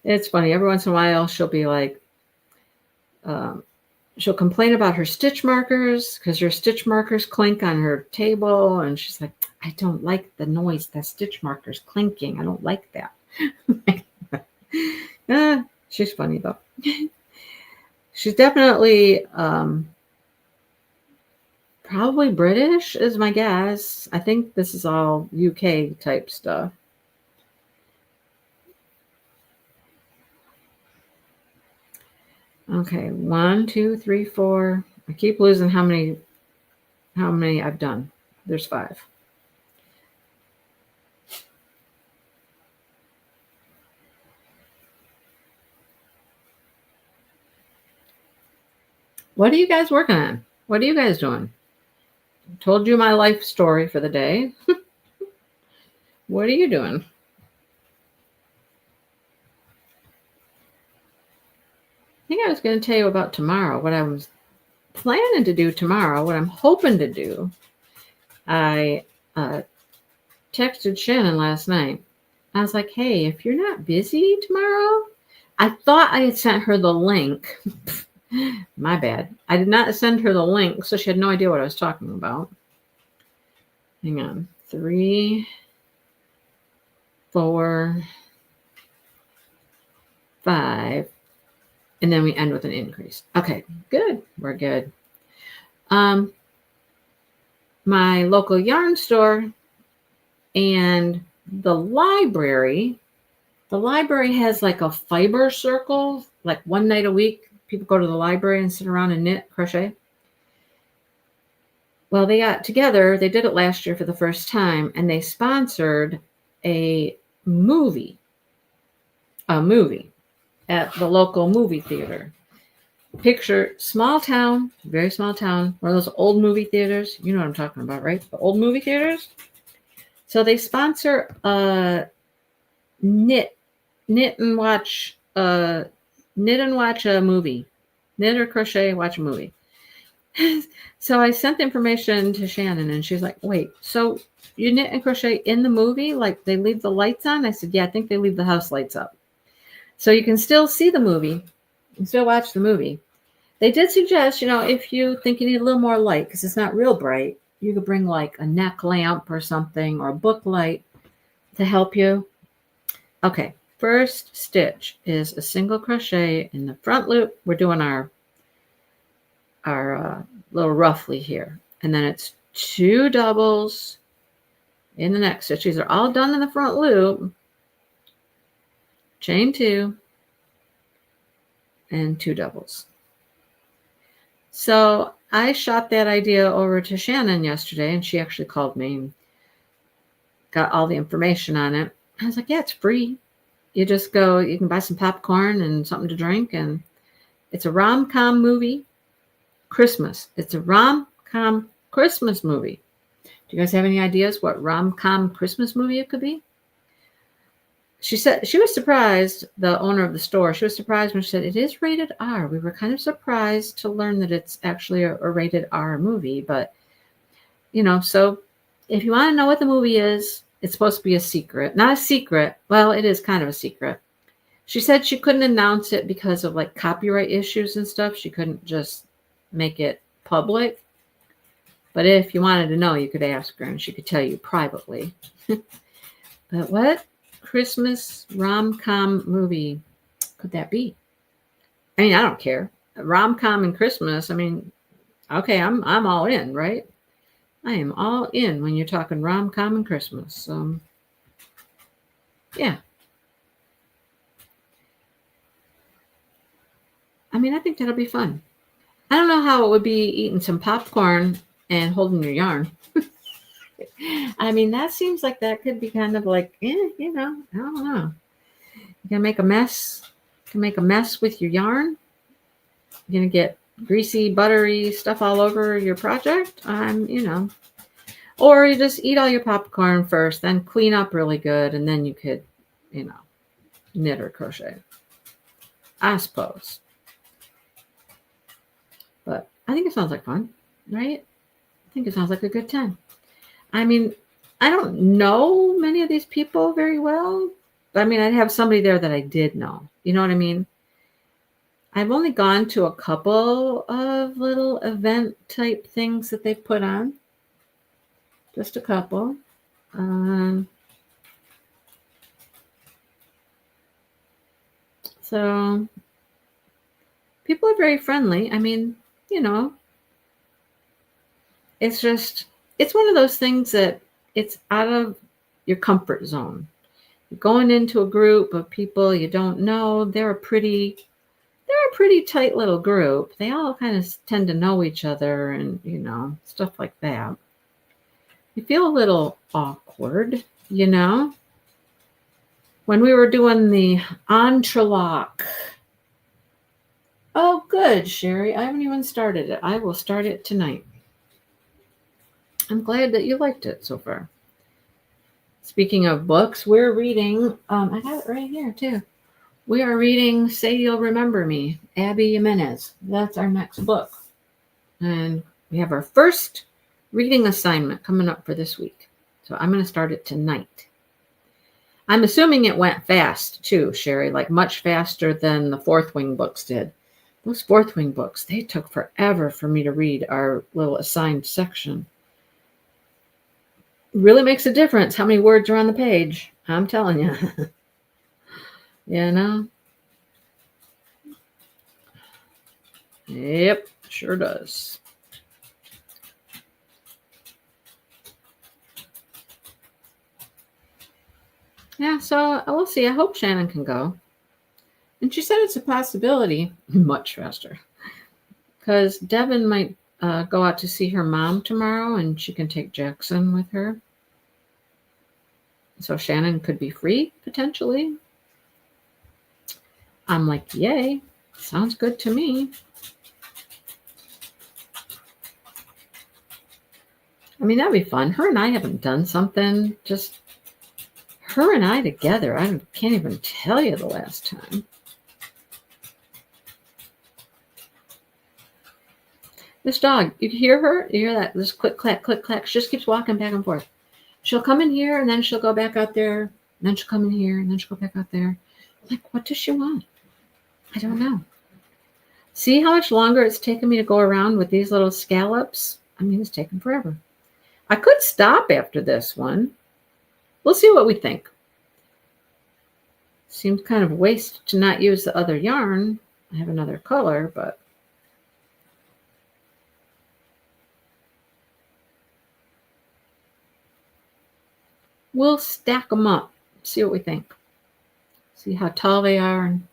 Speaker 1: It's funny. Every once in a while, she'll be like, she'll complain about her stitch markers because her stitch markers clink on her table. And she's like, I don't like the noise that stitch markers clinking. I don't like that. She's funny, though. She's definitely probably British is my guess. I think this is all UK type stuff. Okay, 1, 2, 3, 4. I keep losing how many I've done. There's 5. What are you guys working on? What are you guys doing? I told you my life story for the day. What are you doing? I think I was going to tell you about tomorrow, what I was planning to do tomorrow, what I'm hoping to do. I texted Shannon last night. I was like, hey, if you're not busy tomorrow, I thought I had sent her the link. My bad. I did not send her the link, so she had no idea what I was talking about. Hang on. 3, 4, 5. And then we end with an increase. Okay, good. We're good. My local yarn store and the library has like a fiber circle, like one night a week. People go to the library and sit around and knit, crochet. Well, they got together. They did it last year for the first time, and they sponsored a movie at the local movie theater. Picture small town, very small town, one of those old movie theaters. You know what I'm talking about, right? The old movie theaters. So they sponsor knit and watch a movie. Knit or crochet, watch a movie. So I sent the information to Shannon, and she's like, wait, so you knit and crochet in the movie? Like they leave the lights on? I said, yeah, I think they leave the house lights up. So you can still see the movie. You can still watch the movie. They did suggest, if you think you need a little more light, because it's not real bright, you could bring like a neck lamp or something, or a book light to help you. Okay, first stitch is a single crochet in the front loop. We're doing our little roughly here. And then it's 2 doubles in the next stitch. These are all done in the front loop. Chain 2 and 2 doubles. So I shot that idea over to Shannon yesterday, and she actually called me and got all the information on it. I was like, yeah, it's free. You just go, you can buy some popcorn and something to drink, and it's a rom-com movie. Christmas. It's a rom-com Christmas movie. Do you guys have any ideas what rom-com Christmas movie it could be? she said she was surprised, the owner of the store, she was surprised when she said, it is rated R. We were kind of surprised to learn that it's actually a rated R movie. But, so if you want to know what the movie is, it's supposed to be a secret. Not a secret. Well, it is kind of a secret. She said she couldn't announce it because of like copyright issues and stuff. She couldn't just make it public. But if you wanted to know, you could ask her and she could tell you privately. But what Christmas rom-com movie could that be? I mean, I don't care. Rom-com and Christmas, I mean, okay, I'm all in, right? I am all in when you're talking rom-com and Christmas. Yeah. I mean, I think that'll be fun. I don't know how it would be eating some popcorn and holding your yarn. I mean, that seems like that could be kind of like, I don't know. You can make a mess. You can make a mess with your yarn. You're gonna get greasy, buttery stuff all over your project. Or you just eat all your popcorn first, then clean up really good, and then you could, knit or crochet. I suppose. But I think it sounds like fun, right? I think it sounds like a good time. I mean, I don't know many of these people very well, but I mean, I'd have somebody there that I did know. You know what I mean? I've only gone to a couple of little event type things that they put on. Just a couple. So people are very friendly. I mean, it's one of those things that it's out of your comfort zone. You're going into a group of people you don't know. They're a pretty tight little group. They all kind of tend to know each other and, stuff like that. You feel a little awkward, when we were doing the entrelac. Oh, good, Sherry. I haven't even started it. I will start it tonight. I'm glad that you liked it so far. Speaking of books, we're reading, I got it right here too. We are reading Say You'll Remember Me, Abby Jimenez. That's our next book. And we have our first reading assignment coming up for this week. So I'm going to start it tonight. I'm assuming it went fast too, Sherry, like much faster than the Fourth Wing books did. Those Fourth Wing books, they took forever for me to read our little assigned section. It really makes a difference how many words are on the page. I'm telling you. Yep, sure does. Yeah, so we'll see. I hope Shannon can go. And she said it's a possibility, much faster, because Devin might go out to see her mom tomorrow and she can take Jackson with her. So Shannon could be free, potentially. I'm like, yay, sounds good to me. I mean, that'd be fun. Her and I haven't done something, just her and I together. I can't even tell you the last time. This dog, you hear her? You hear that? This click, clack, click, clack. She just keeps walking back and forth. She'll come in here and then she'll go back out there. And then she'll come in here and then she'll go back out there. Like, what does she want? I don't know. See how much longer it's taken me to go around with these little scallops? I mean, it's taken forever. I could stop after this one. We'll see what we think. Seems kind of a waste to not use the other yarn. I have another color, but we'll stack them up, see what we think. See how tall they are and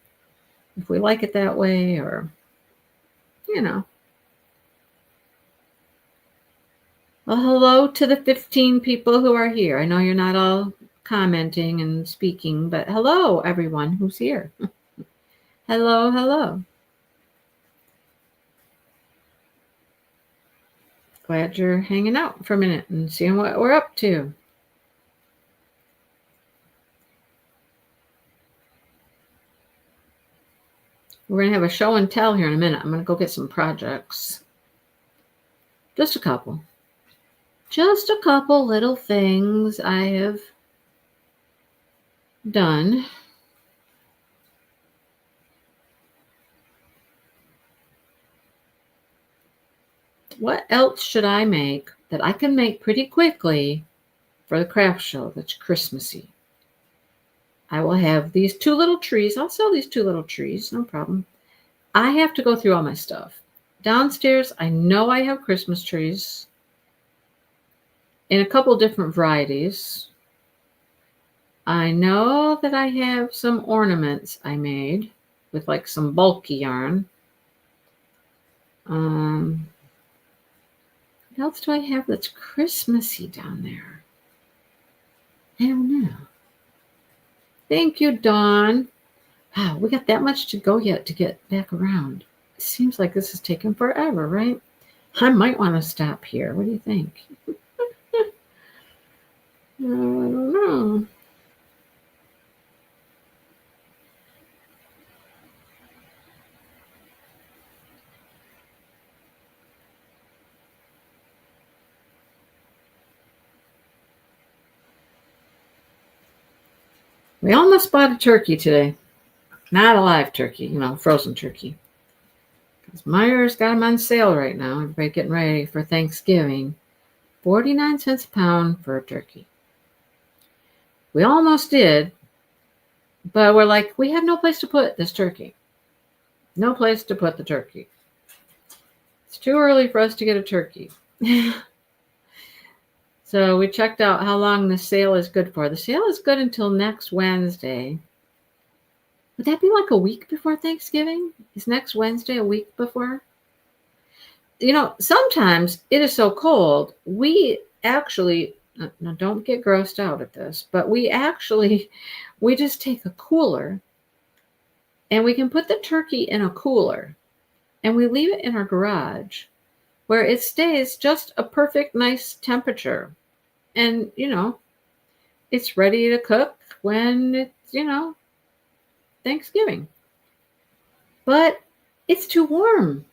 Speaker 1: if we like it that way or, Well, hello to the 15 people who are here. I know you're not all commenting and speaking, but hello, everyone who's here. Hello, hello. Glad you're hanging out for a minute and seeing what we're up to. We're going to have a show and tell here in a minute. I'm going to go get some projects. Just a couple. Just a couple little things I have done. What else should I make that I can make pretty quickly for the craft show that's Christmassy? I will have these 2 little trees. I'll sell these 2 little trees, no problem. I have to go through all my stuff. Downstairs, I know I have Christmas trees in a couple different varieties. I know that I have some ornaments I made with like some bulky yarn. What else do I have that's Christmassy down there? I don't know. Thank you, Dawn. Wow, we got that much to go yet to get back around. It seems like this is taking forever, right? I might want to stop here. What do you think? I don't know. We almost bought a turkey today. Not a live turkey, frozen turkey. Because Meijer's got them on sale right now. Everybody getting ready for Thanksgiving. 49 cents a pound for a turkey. We almost did, but we're like, we have no place to put this turkey. No place to put the turkey. It's too early for us to get a turkey. So we checked out how long the sale is good for. The sale is good until next Wednesday. Would that be like a week before Thanksgiving? Is next Wednesday a week before? Sometimes it is so cold. We actually, now don't get grossed out at this, but we just take a cooler and we can put the turkey in a cooler and we leave it in our garage where it stays just a perfect, nice temperature. And, it's ready to cook when it's, Thanksgiving. But it's too warm.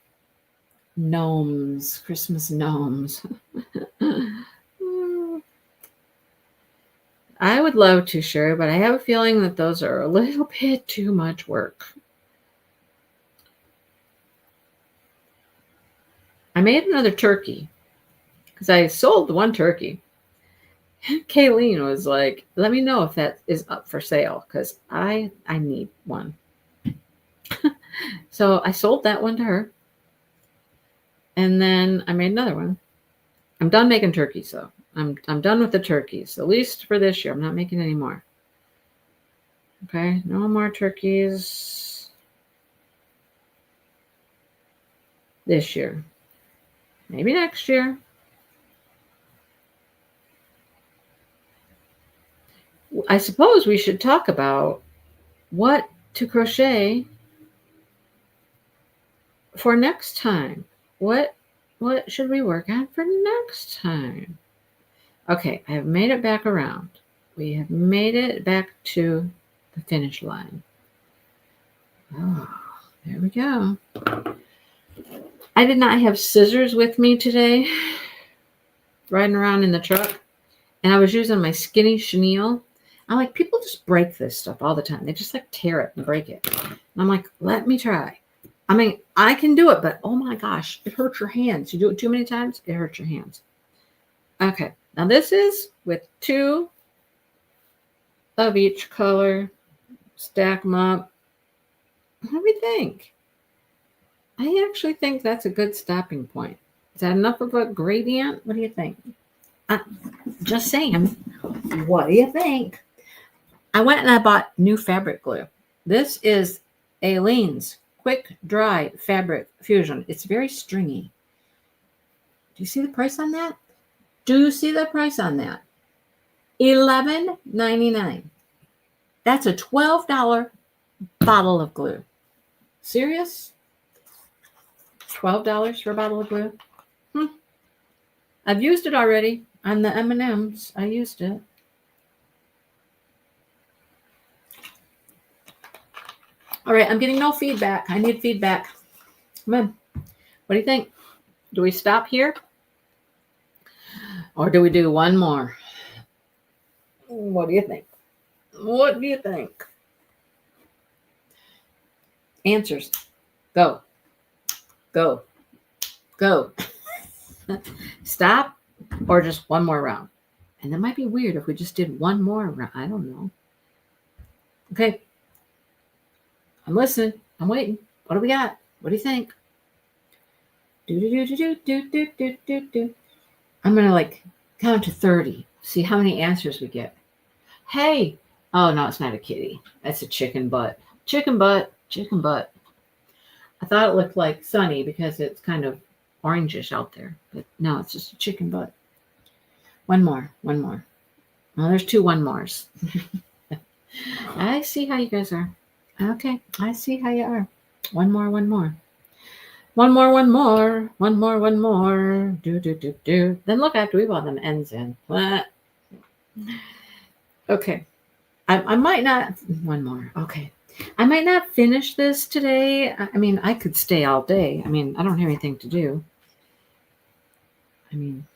Speaker 1: Gnomes, Christmas gnomes. I would love to, Sherry, but I have a feeling that those are a little bit too much work. I made another turkey because I sold the one turkey. Kayleen was like, let me know if that is up for sale because I need one. So I sold that one to her. And then I made another one. I'm done making turkeys, though. I'm done with the turkeys, at least for this year. I'm not making any more. Okay, no more turkeys this year. Maybe next year. I suppose we should talk about what to crochet for next time. What should we work on for next time? Okay, I have made it back around. We have made it back to the finish line. Oh, there we go. I did not have scissors with me today, riding around in the truck, and I was using my skinny chenille. I'm like, people just break this stuff all the time. They just like tear it and break it. And I'm like, let me try. I mean, I can do it, but oh my gosh, it hurts your hands. You do it too many times, it hurts your hands. Okay, now this is with 2 of each color. Stack them up. What do we think? I actually think that's a good stopping point. Is that enough of a gradient? What do you think? Just saying. What do you think? I went and I bought new fabric glue. This is Aleene's Quick Dry Fabric Fusion. It's very stringy. Do you see the price on that? Do you see the price on that? $11.99. That's a $12 bottle of glue. Serious? $12 for a bottle of glue? I've used it already on the M&Ms. I used it. All right, I'm getting no feedback. I need feedback. Come on. What do you think? Do we stop here? Or do we do one more? What do you think? What do you think? Answers. Go. Go. Go. Stop or just one more round. And that might be weird if we just did one more round. I don't know. Okay. I'm listening. I'm waiting. What do we got? What do you think? Do. I'm going to like count to 30. See how many answers we get. Hey. Oh, no, it's not a kitty. That's a chicken butt. Chicken butt. Chicken butt. I thought it looked like sunny because it's kind of orangish out there. But no, it's just a chicken butt. One more. One more. Well, there's 2 one mores. I see how you guys are. Okay. I see how you are. One more. One more. One more. One more. One more. One more. Do. Then look after we want them ends in. Okay. I might not. One more. Okay. I might not finish this today. I mean, I could stay all day. I mean, I don't have anything to do. I mean,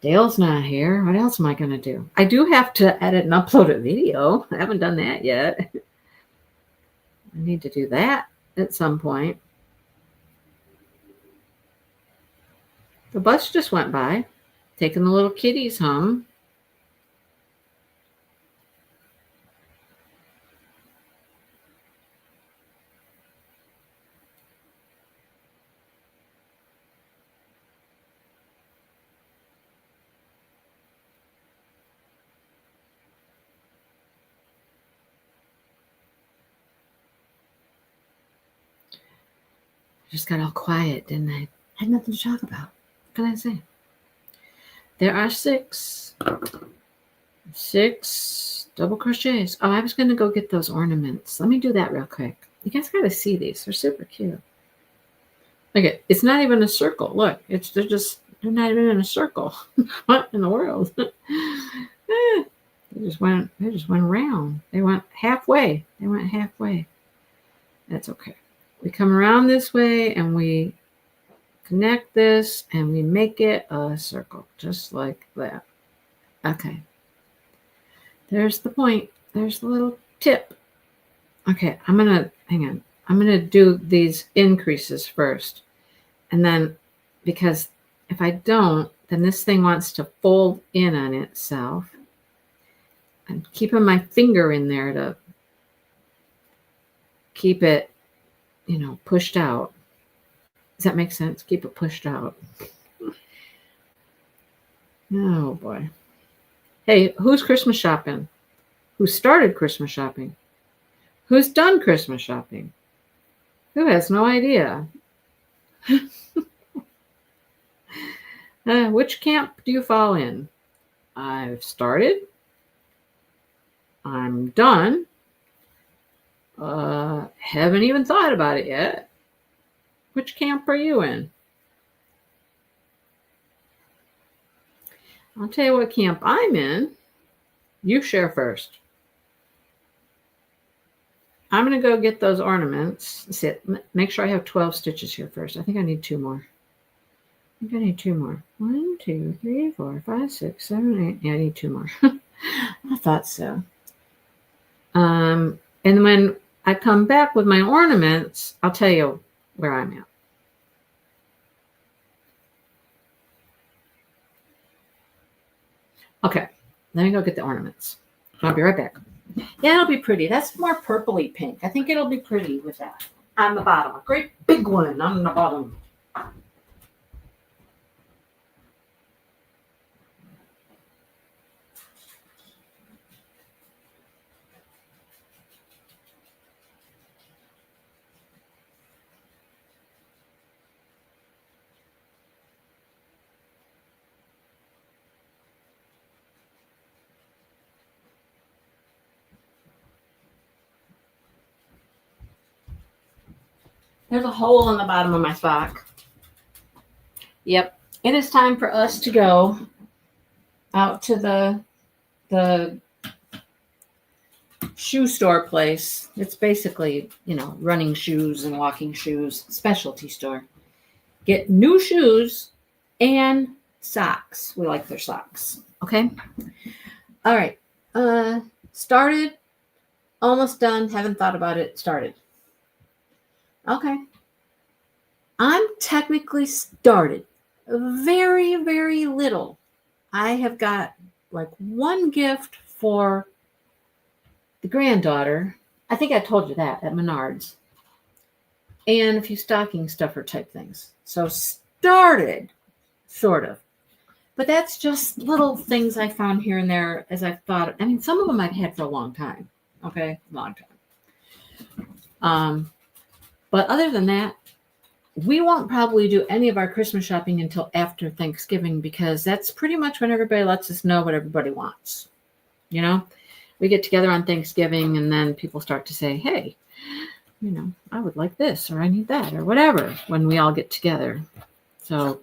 Speaker 1: Dale's not here. What else am I going to do? I do have to edit and upload a video. I haven't done that yet. I need to do that at some point. The bus just went by, taking the little kitties home. Just got all quiet, didn't I? I had nothing to talk about. What can I say? There are 6 double crochets. Oh, I was going to go get those ornaments. Let me do that real quick. You guys got to see these. They're super cute. Look, it's not even a circle. Look, they're not even in a circle. What in the world? They just went around. They went halfway. That's okay. We come around this way and we connect this and we make it a circle, just like that. Okay. There's the point. There's the little tip. Okay, hang on. I'm going to do these increases first. And then, because if I don't, then this thing wants to fold in on itself. I'm keeping my finger in there to keep it, pushed out. Does that make sense? Keep it pushed out. Oh, boy. Hey, who's Christmas shopping? Who started Christmas shopping? Who's done Christmas shopping? Who has no idea? Which camp do you fall in? I've started. I'm done. Haven't even thought about it yet. Which camp are you in? I'll tell you what camp I'm in. You share first. I'm going to go get those ornaments. Make sure I have 12 stitches here first. I think I need 2 more. 1, 2, 3, 4, 5, 6, 7, 8. Yeah, I need 2 more. I thought so. And when I come back with my ornaments, I'll tell you where I'm at. Okay, let me go get the ornaments. I'll be right back. Yeah, it'll be pretty. That's more purpley pink. I think it'll be pretty with that. On the bottom. A great big one on the bottom. There's a hole in the bottom of my sock. Yep. It is time for us to go out to the shoe store place. It's basically, running shoes and walking shoes, specialty store. Get new shoes and socks. We like their socks. Okay. All right. Started. Almost done. Haven't thought about it. Started. Okay. I'm technically started. Very, very little. I have got like one gift for the granddaughter. I think I told you that at Menards. And a few stocking stuffer type things. So started, sort of. But that's just little things I found here and there as I've thought. I mean, some of them I've had for a long time. Okay, long time. But other than that, we won't probably do any of our Christmas shopping until after Thanksgiving because that's pretty much when everybody lets us know what everybody wants. We get together on Thanksgiving and then people start to say, hey, I would like this or I need that or whatever when we all get together. So,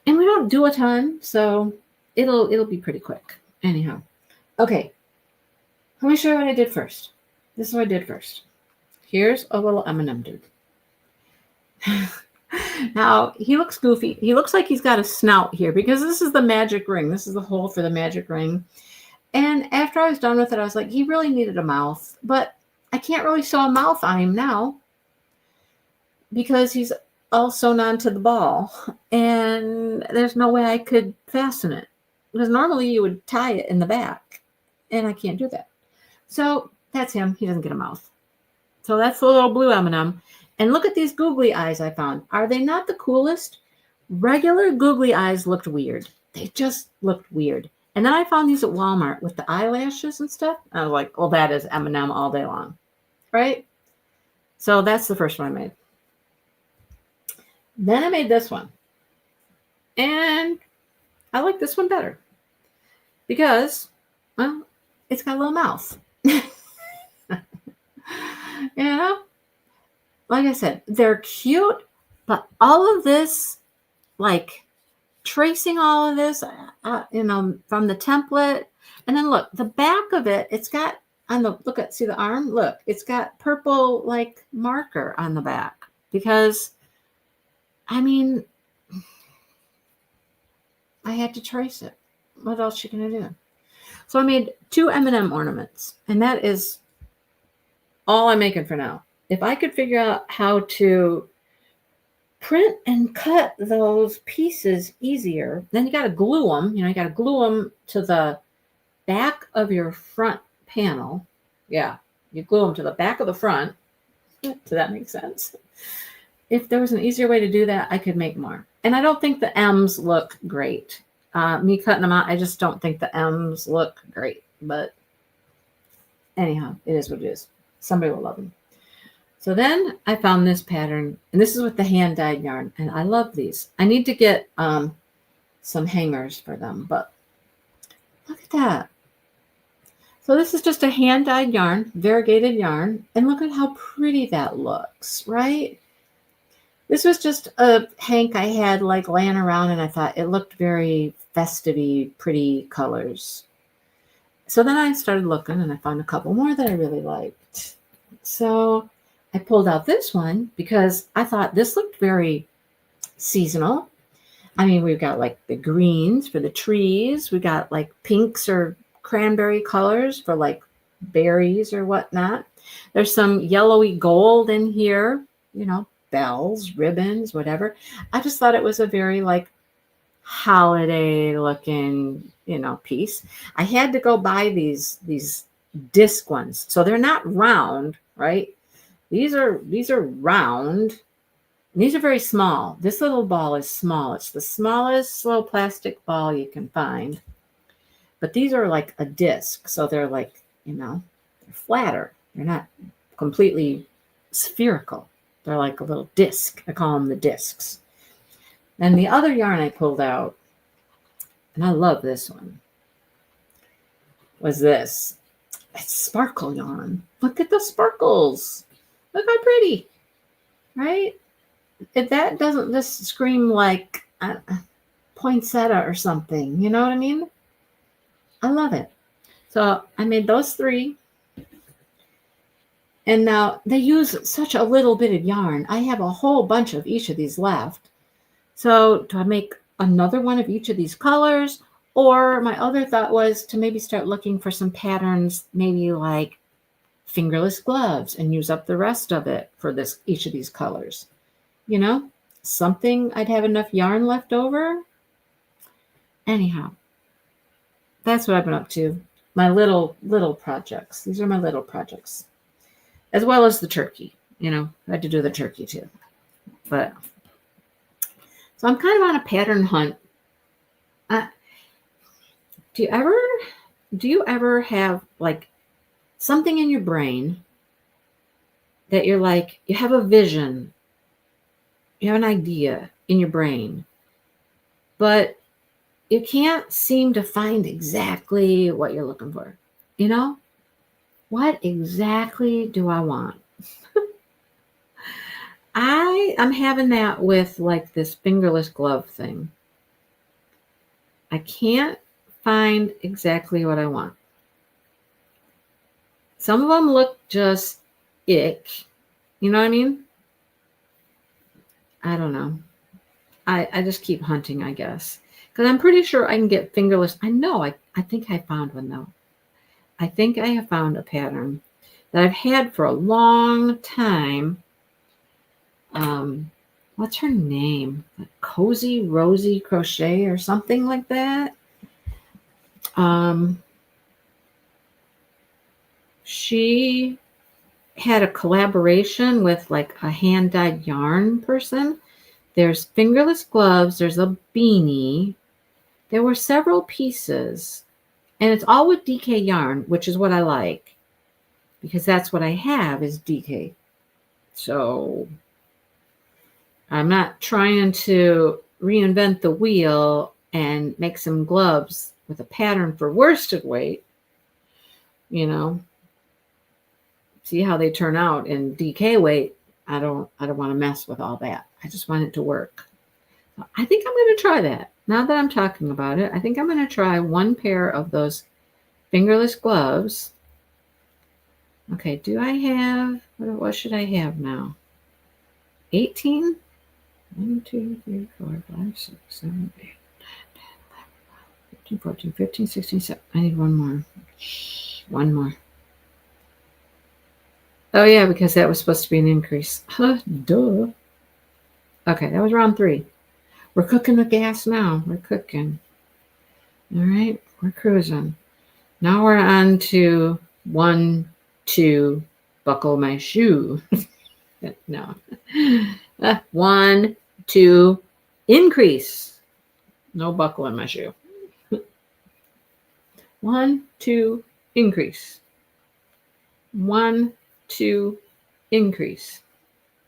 Speaker 1: and we don't do a ton, so it'll be pretty quick. Anyhow, okay. Let me show you what I did first. This is what I did first. Here's a little M&M dude. Now, he looks goofy. He looks like he's got a snout here because this is the magic ring. This is the hole for the magic ring. And after I was done with it, I was like, he really needed a mouth. But I can't really sew a mouth on him now because he's all sewn onto the ball. And there's no way I could fasten it. Because normally you would tie it in the back. And I can't do that. So that's him. He doesn't get a mouth. So that's the little blue M&M. And look at these googly eyes I found. Are they not the coolest? Regular googly eyes looked weird. They just looked weird. And then I found these at Walmart with the eyelashes and stuff. I was like, well, that is M&M all day long. Right? So that's the first one I made. Then I made this one. And I like this one better. Because, well, it's got a little mouth. Like I said, they're cute, but all of this, like tracing all of this, from the template. And then look, the back of it, it's got see the arm? Look, it's got purple like marker on the back because, I mean, I had to trace it. What else you gonna do? So I made 2 M&M ornaments, and that is all I'm making for now. If I could figure out how to print and cut those pieces easier, then you got to glue them. You got to glue them to the back of your front panel. Yeah, you glue them to the back of the front. Does that make sense? If there was an easier way to do that, I could make more. And I don't think the M's look great. Me cutting them out, I just don't think the M's look great. But anyhow, it is what it is. Somebody will love them. So then I found this pattern, and this is with the hand-dyed yarn, and I love these. I need to get some hangers for them, but look at that. So this is just a hand-dyed yarn, variegated yarn, and look at how pretty that looks, right? This was just a hank I had like laying around, and I thought it looked very festive-y, pretty colors. So then I started looking, and I found a couple more that I really liked. So I pulled out this one because I thought this looked very seasonal. I mean, we've got like the greens for the trees. We got like pinks or cranberry colors for like berries or whatnot. There's some yellowy gold in here, bells, ribbons, whatever. I just thought it was a very like holiday looking, piece. I had to go buy these disc ones. So they're not round, right? These are round. These are very small. This little ball is small. It's the smallest little plastic ball you can find. But these are like a disc. So they're like, they're flatter. They're not completely spherical. They're like a little disc. I call them the discs. And the other yarn I pulled out, and I love this one, was this. It's sparkle yarn. Look at the sparkles. Look how pretty, right? If that doesn't just scream like poinsettia or something, you know what I mean? I love it. So I made those 3, And now they use such a little bit of yarn. I have a whole bunch of each of these left. So do I make another one of each of these colors? Or my other thought was to maybe start looking for some patterns, maybe like fingerless gloves, and use up the rest of it for this each of these colors. You know, something I'd have enough yarn left over. Anyhow, that's what I've been up to. My little projects. These are my little projects. As well as the turkey. You know, I had to do the turkey too. But so I'm kind of on a pattern hunt. Do you ever have like something in your brain that you're like, you have a vision, you have an idea in your brain, but you can't seem to find exactly what you're looking for? You know, what exactly do I want? I'm having that with like this fingerless glove thing. I can't find exactly what I want. Some of them look just ick. You know what I mean? I don't know. I just keep hunting, I guess. Because I'm pretty sure I can get fingerless. I know. I think I found one, though. I think I have found a pattern that I've had for a long time. What's her name? Cozy Rosie Crochet or something like that. She had a collaboration with like a hand-dyed yarn person. There's fingerless gloves. There's a beanie. There were several pieces. And it's all with DK yarn, which is what I like. Because that's what I have is DK. So I'm not trying to reinvent the wheel and make some gloves with a pattern for worsted weight. You know, see how they turn out in DK weight. I don't want to mess with all that. I just want it to work. So I think I'm going to try that. Now that I'm talking about it, I think I'm going to try one pair of those fingerless gloves. Okay, do I have, what should I have now? 18? 1, 2, 3, 4, 5, 6, 7, 8, 9, 10, 11, 12, 13, 14, 15, 16, 17. I need one more. One more. Oh, yeah, because that was supposed to be an increase. Huh, duh. Okay, that was round 3. We're cooking with gas now. We're cooking. All right, we're cruising. Now we're on to 1, 2, buckle my shoe. No. 1, 2, increase. No buckle in my shoe. 1, 2, increase. 1, 2, increase.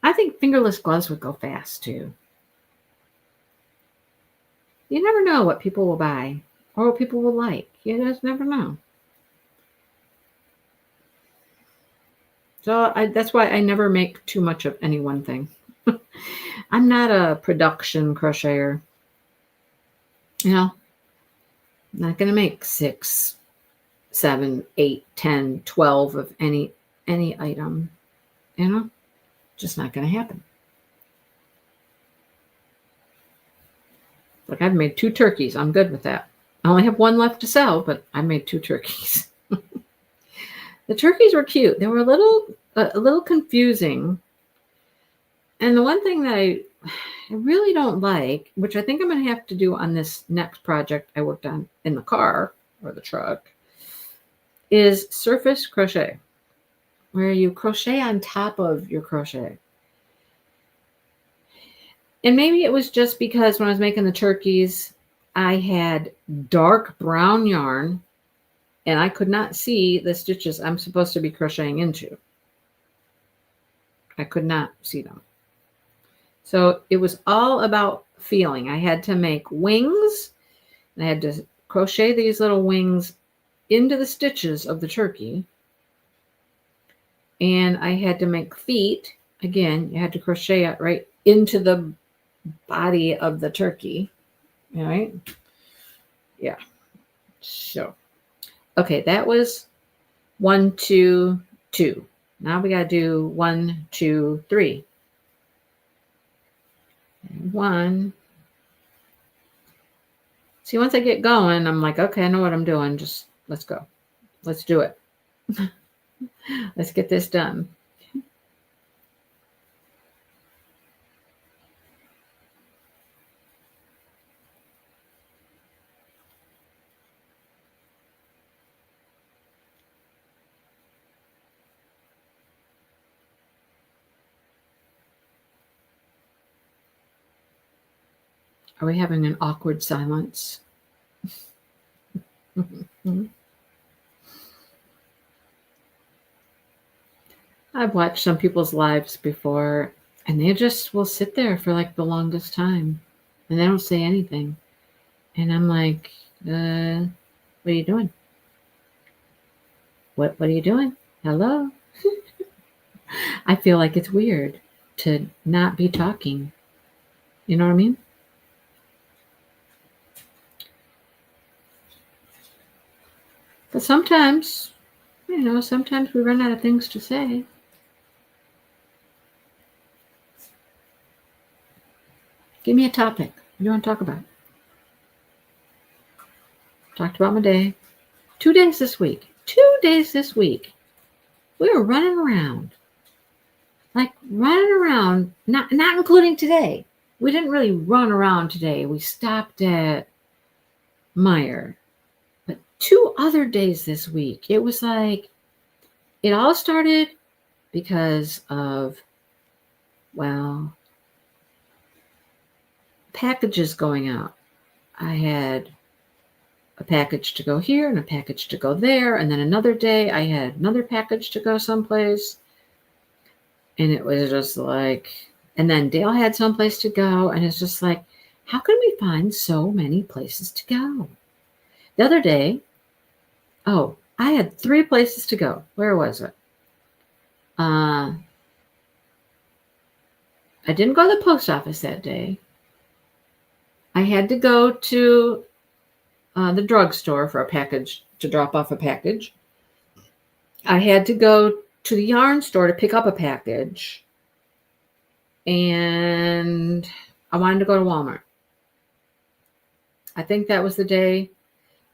Speaker 1: I think fingerless gloves would go fast too. You never know what people will buy or what people will like. You just never know. So that's why I never make too much of any one thing. I'm not a production crocheter. You know, I'm not going to make 6, 7, 8, 10, 12 of any item. You know, just not going to happen. Like I've made 2 turkeys. I'm good with that. I only have 1 left to sell, but I made 2 turkeys. The turkeys were cute. They were a little confusing. And the one thing that I really don't like, which I think I'm going to have to do on this next project I worked on in the car or the truck, is surface crochet, where you crochet on top of your crochet. And maybe it was just because when I was making the turkeys, I had dark brown yarn and I could not see the stitches I'm supposed to be crocheting into. I could not see them. So it was all about feeling. I had to make wings, and I had to crochet these little wings into the stitches of the turkey. And I had to make feet. Again, you had to crochet it right into the body of the turkey. All right? Yeah. So, okay, that was 1, 2, 2. Now we got to do 1, 2, 3. And 1. See, once I get going, I'm like, okay, I know what I'm doing. Just let's go. Let's do it. Let's get this done. Are we having an awkward silence? I've watched some people's lives before, and they just will sit there for like the longest time, and they don't say anything. And I'm like, what are you doing? What are you doing? Hello? I feel like it's weird to not be talking. You know what I mean? But sometimes, sometimes we run out of things to say. Give me a topic. What do you want to talk about? Talked about my day. 2 days this week. 2 days this week. We were running around. Like running around, not including today. We didn't really run around today. We stopped at Meijer. But 2 other days this week, it was like, it all started because of, well, packages going out. I had a package to go here and a package to go there. And then another day I had another package to go someplace. And it was just like, and then Dale had someplace to go. And it's just like, how can we find so many places to go? The other day, I had 3 places to go. Where was it? I didn't go to the post office that day. I had to go to the drugstore for a package, to drop off a package. I had to go to the yarn store to pick up a package. And I wanted to go to Walmart. I think that was the day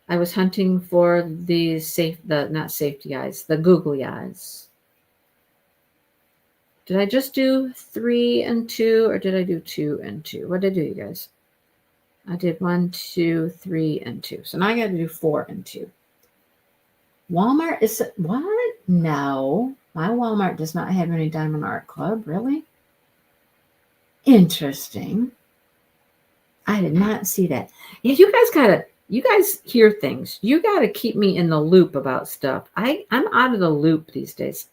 Speaker 1: I was hunting for the not safety eyes, the googly eyes. Did I just do 3 and 2, or did I do 2 and 2? What did I do, you guys? I did 1, 2, 3, and 2. So now I got to do 4 and 2. Walmart is what? No, my Walmart does not have any Diamond Art Club. Really? Interesting. I did not see that. Yeah, you guys hear things. You gotta keep me in the loop about stuff. I'm out of the loop these days.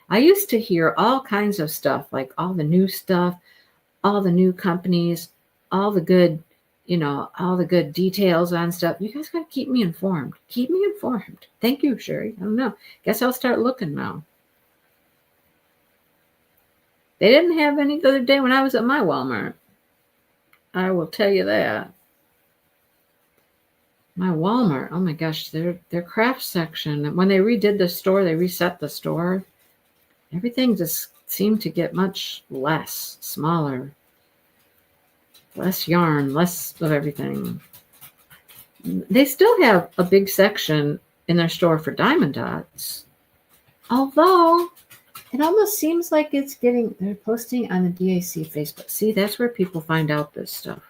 Speaker 1: I used to hear all kinds of stuff, like all the new stuff, all the new companies, all the good, all the good details on stuff. You guys gotta keep me informed. Keep me informed. Thank you, Sherry. I don't know. Guess I'll start looking now. They didn't have any the other day when I was at my Walmart. I will tell you that. My Walmart, oh my gosh, their craft section. When they redid the store, they reset the store. Everything just seemed to get much less, smaller, less yarn, less of everything. They still have a big section in their store for diamond dots. Although it almost seems like they're posting on the DAC Facebook. See, that's where people find out this stuff.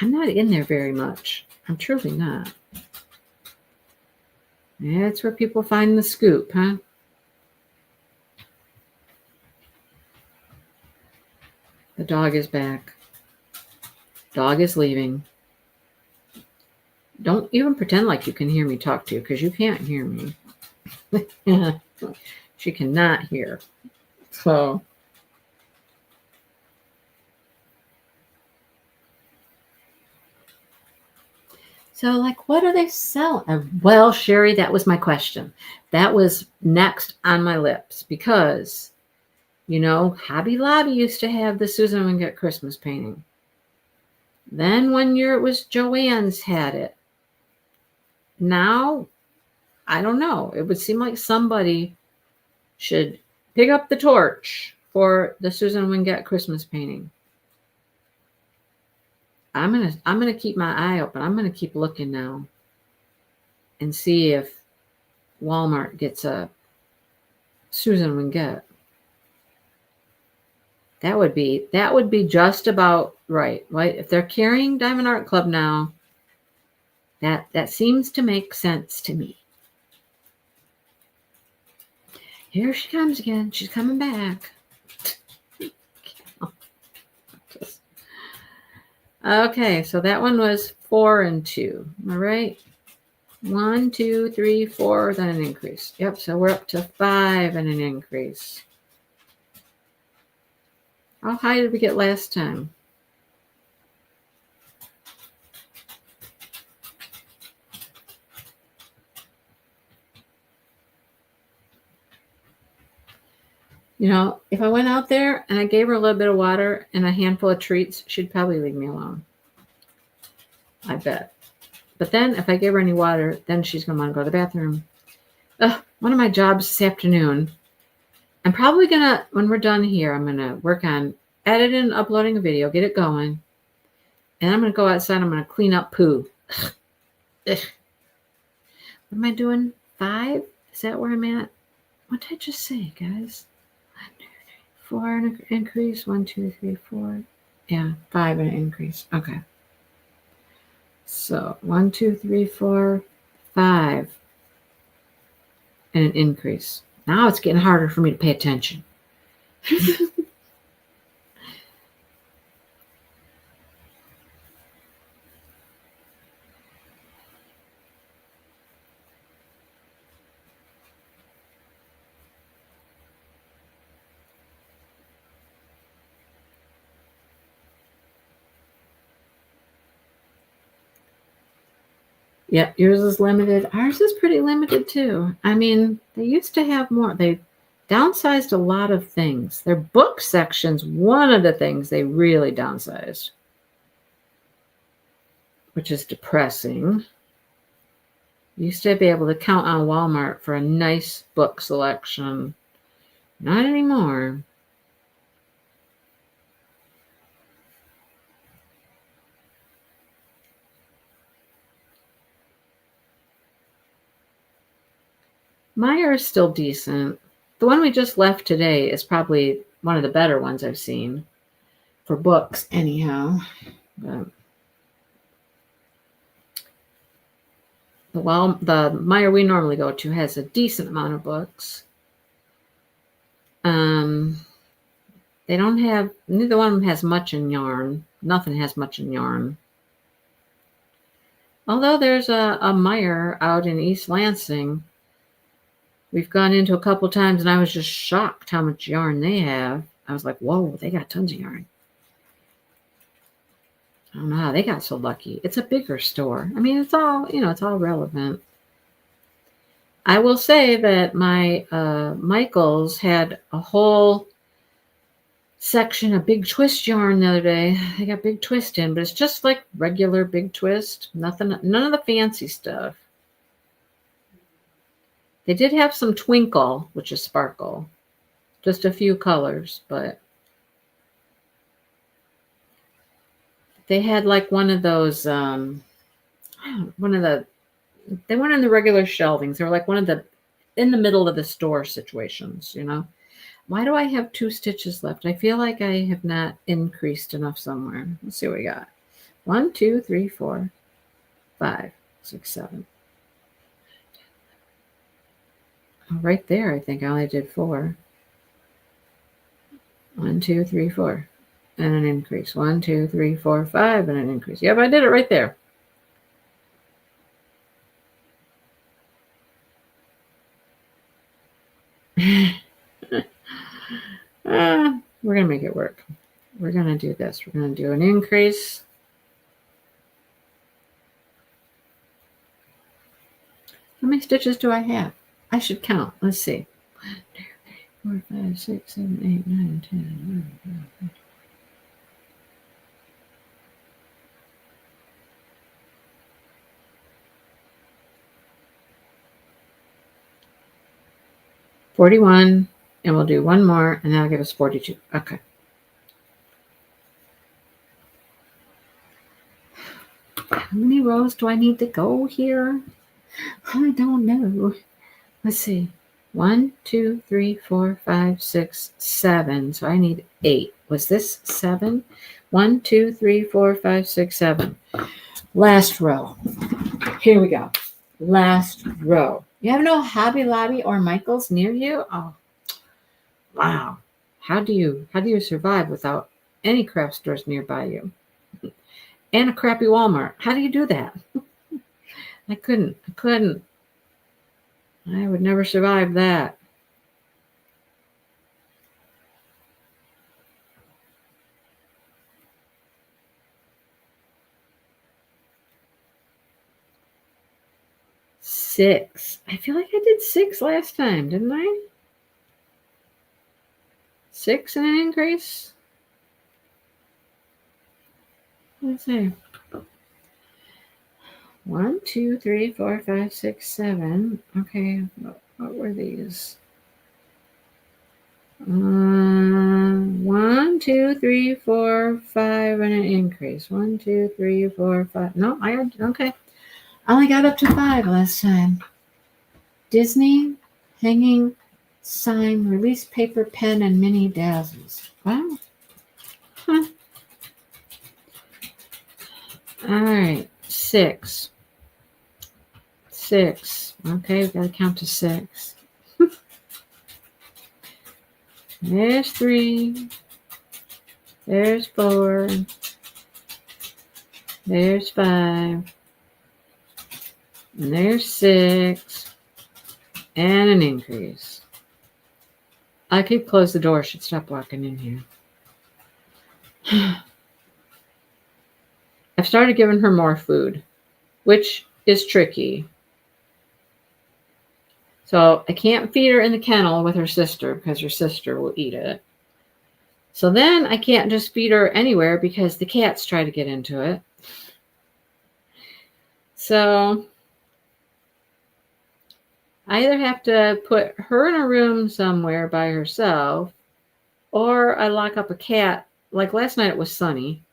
Speaker 1: I'm not in there very much. I'm truly not. That's where people find the scoop, huh? The dog is back. Dog is leaving. Don't even pretend like you can hear me talk to you, because you can't hear me. She cannot hear. So like, what do they sell? Well, Sherry, that was my question. That was next on my lips, because, Hobby Lobby used to have the Susan Wingate Christmas painting. Then 1 year it was Joann's had it. Now, I don't know. It would seem like somebody should pick up the torch for the Susan Wingate Christmas painting. I'm gonna keep my eye open. I'm gonna keep looking now and see if Walmart gets a Susan Wingate. That would be just about right. Right? If they're carrying Diamond Art Club now, that seems to make sense to me. Here she comes again. She's coming back. Okay, so that one was 4 and 2. All right. 1, 2, 3, 4, then an increase. Yep, so we're up to 5 and an increase. How high did we get last time? You know, if I went out there and I gave her a little bit of water and a handful of treats, she'd probably leave me alone. I bet. But then if I give her any water, then she's going to want to go to the bathroom. One of my jobs this afternoon, I'm probably going to, when we're done here, I'm going to work on editing and uploading a video, get it going. And I'm going to go outside. I'm going to clean up poo. What am I doing? 5? Is that where I'm at? What did I just say, guys? 1, 2, 3, 4 and an increase. 1, 2, 3, 4. Yeah, 5 and an increase. Okay. So 1, 2, 3, 4, 5 and an increase. Now it's getting harder for me to pay attention. Yeah, yours is limited. Ours is pretty limited too. I mean, they used to have more. They downsized a lot of things. Their book section's one of the things they really downsized, which is depressing. You used to be able to count on Walmart for a nice book selection. Not anymore. Meijer is still decent. The one we just left today is probably one of the better ones I've seen for books, anyhow. But the Meijer we normally go to has a decent amount of books. They don't have, neither one of them has much in yarn. Nothing has much in yarn. Although there's a Meijer out in East Lansing. We've gone into a couple times and I was just shocked how much yarn they have. I was like, whoa, they got tons of yarn. I don't know how they got so lucky. It's a bigger store. I mean, it's all, it's all relevant. I will say that my Michaels had a whole section of big twist yarn the other day. They got big twist in, but it's just like regular big twist. None of the fancy stuff. They did have some twinkle, which is sparkle. Just a few colors, but they had like one of those, they weren't in the regular shelvings. They were like one of the in the middle of the store situations, Why do I have 2 stitches left? I feel like I have not increased enough somewhere. Let's see what we got. 1, 2, 3, 4, 5, 6, 7. Oh, right there, I think I only did 4. 1, 2, 3, 4. And an increase. 1, 2, 3, 4, 5, and an increase. Yep, I did it right there. We're going to make it work. We're going to do this. We're going to do an increase. How many stitches do I have? I should count. Let's see. 1, 2, 3, 4, 5, 6, 7, 8, 9, 10, 11, 12, 41. And we'll do one more, and that'll give us 42. Okay. How many rows do I need to go here? I don't know. Let's see. 1, 2, 3, 4, 5, 6, 7. So I need 8. Was this 7? 1, 2, 3, 4, 5, 6, 7. Last row. Here we go. Last row. You have no Hobby Lobby or Michael's near you? Oh, wow. How do you survive without any craft stores nearby you? And a crappy Walmart. How do you do that? I couldn't. I would never survive that. Six. I feel like I did 6 last time, didn't I? 6 and an increase. Let's see. 1, 2, 3, 4, 5, 6, 7. Okay, what were these? 1, 2, 3, 4, 5, and an increase. 1, 2, 3, 4, 5. No, okay. I only got up to 5 last time. Disney, hanging sign, release paper, pen, and mini dazzles. Wow. Huh. All right, 6. 6. Okay, we've got to count to 6. There's 3. There's 4. There's 5. And there's 6. And an increase. I could close the door. Should stop walking in here. I've started giving her more food, which is tricky. So I can't feed her in the kennel with her sister because her sister will eat it. So then I can't just feed her anywhere because the cats try to get into it. So I either have to put her in a room somewhere by herself, or I lock up a cat. Like last night it was Sunny,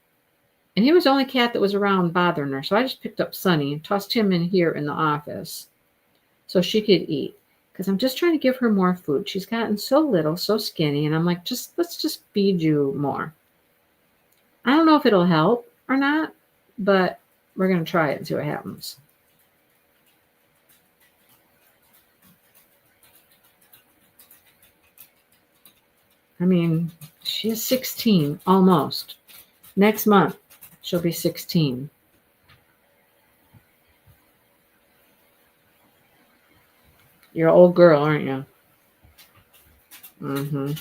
Speaker 1: and he was the only cat that was around bothering her. So I just picked up Sunny and tossed him in here in the office so she could eat. Because I'm just trying to give her more food. She's gotten so little, so skinny, and I'm like, let's just feed you more. I don't know if it'll help or not, but we're going to try it and see what happens. I mean, she is 16, almost. Next month, she'll be 16. You're an old girl, aren't you? Mm-hmm.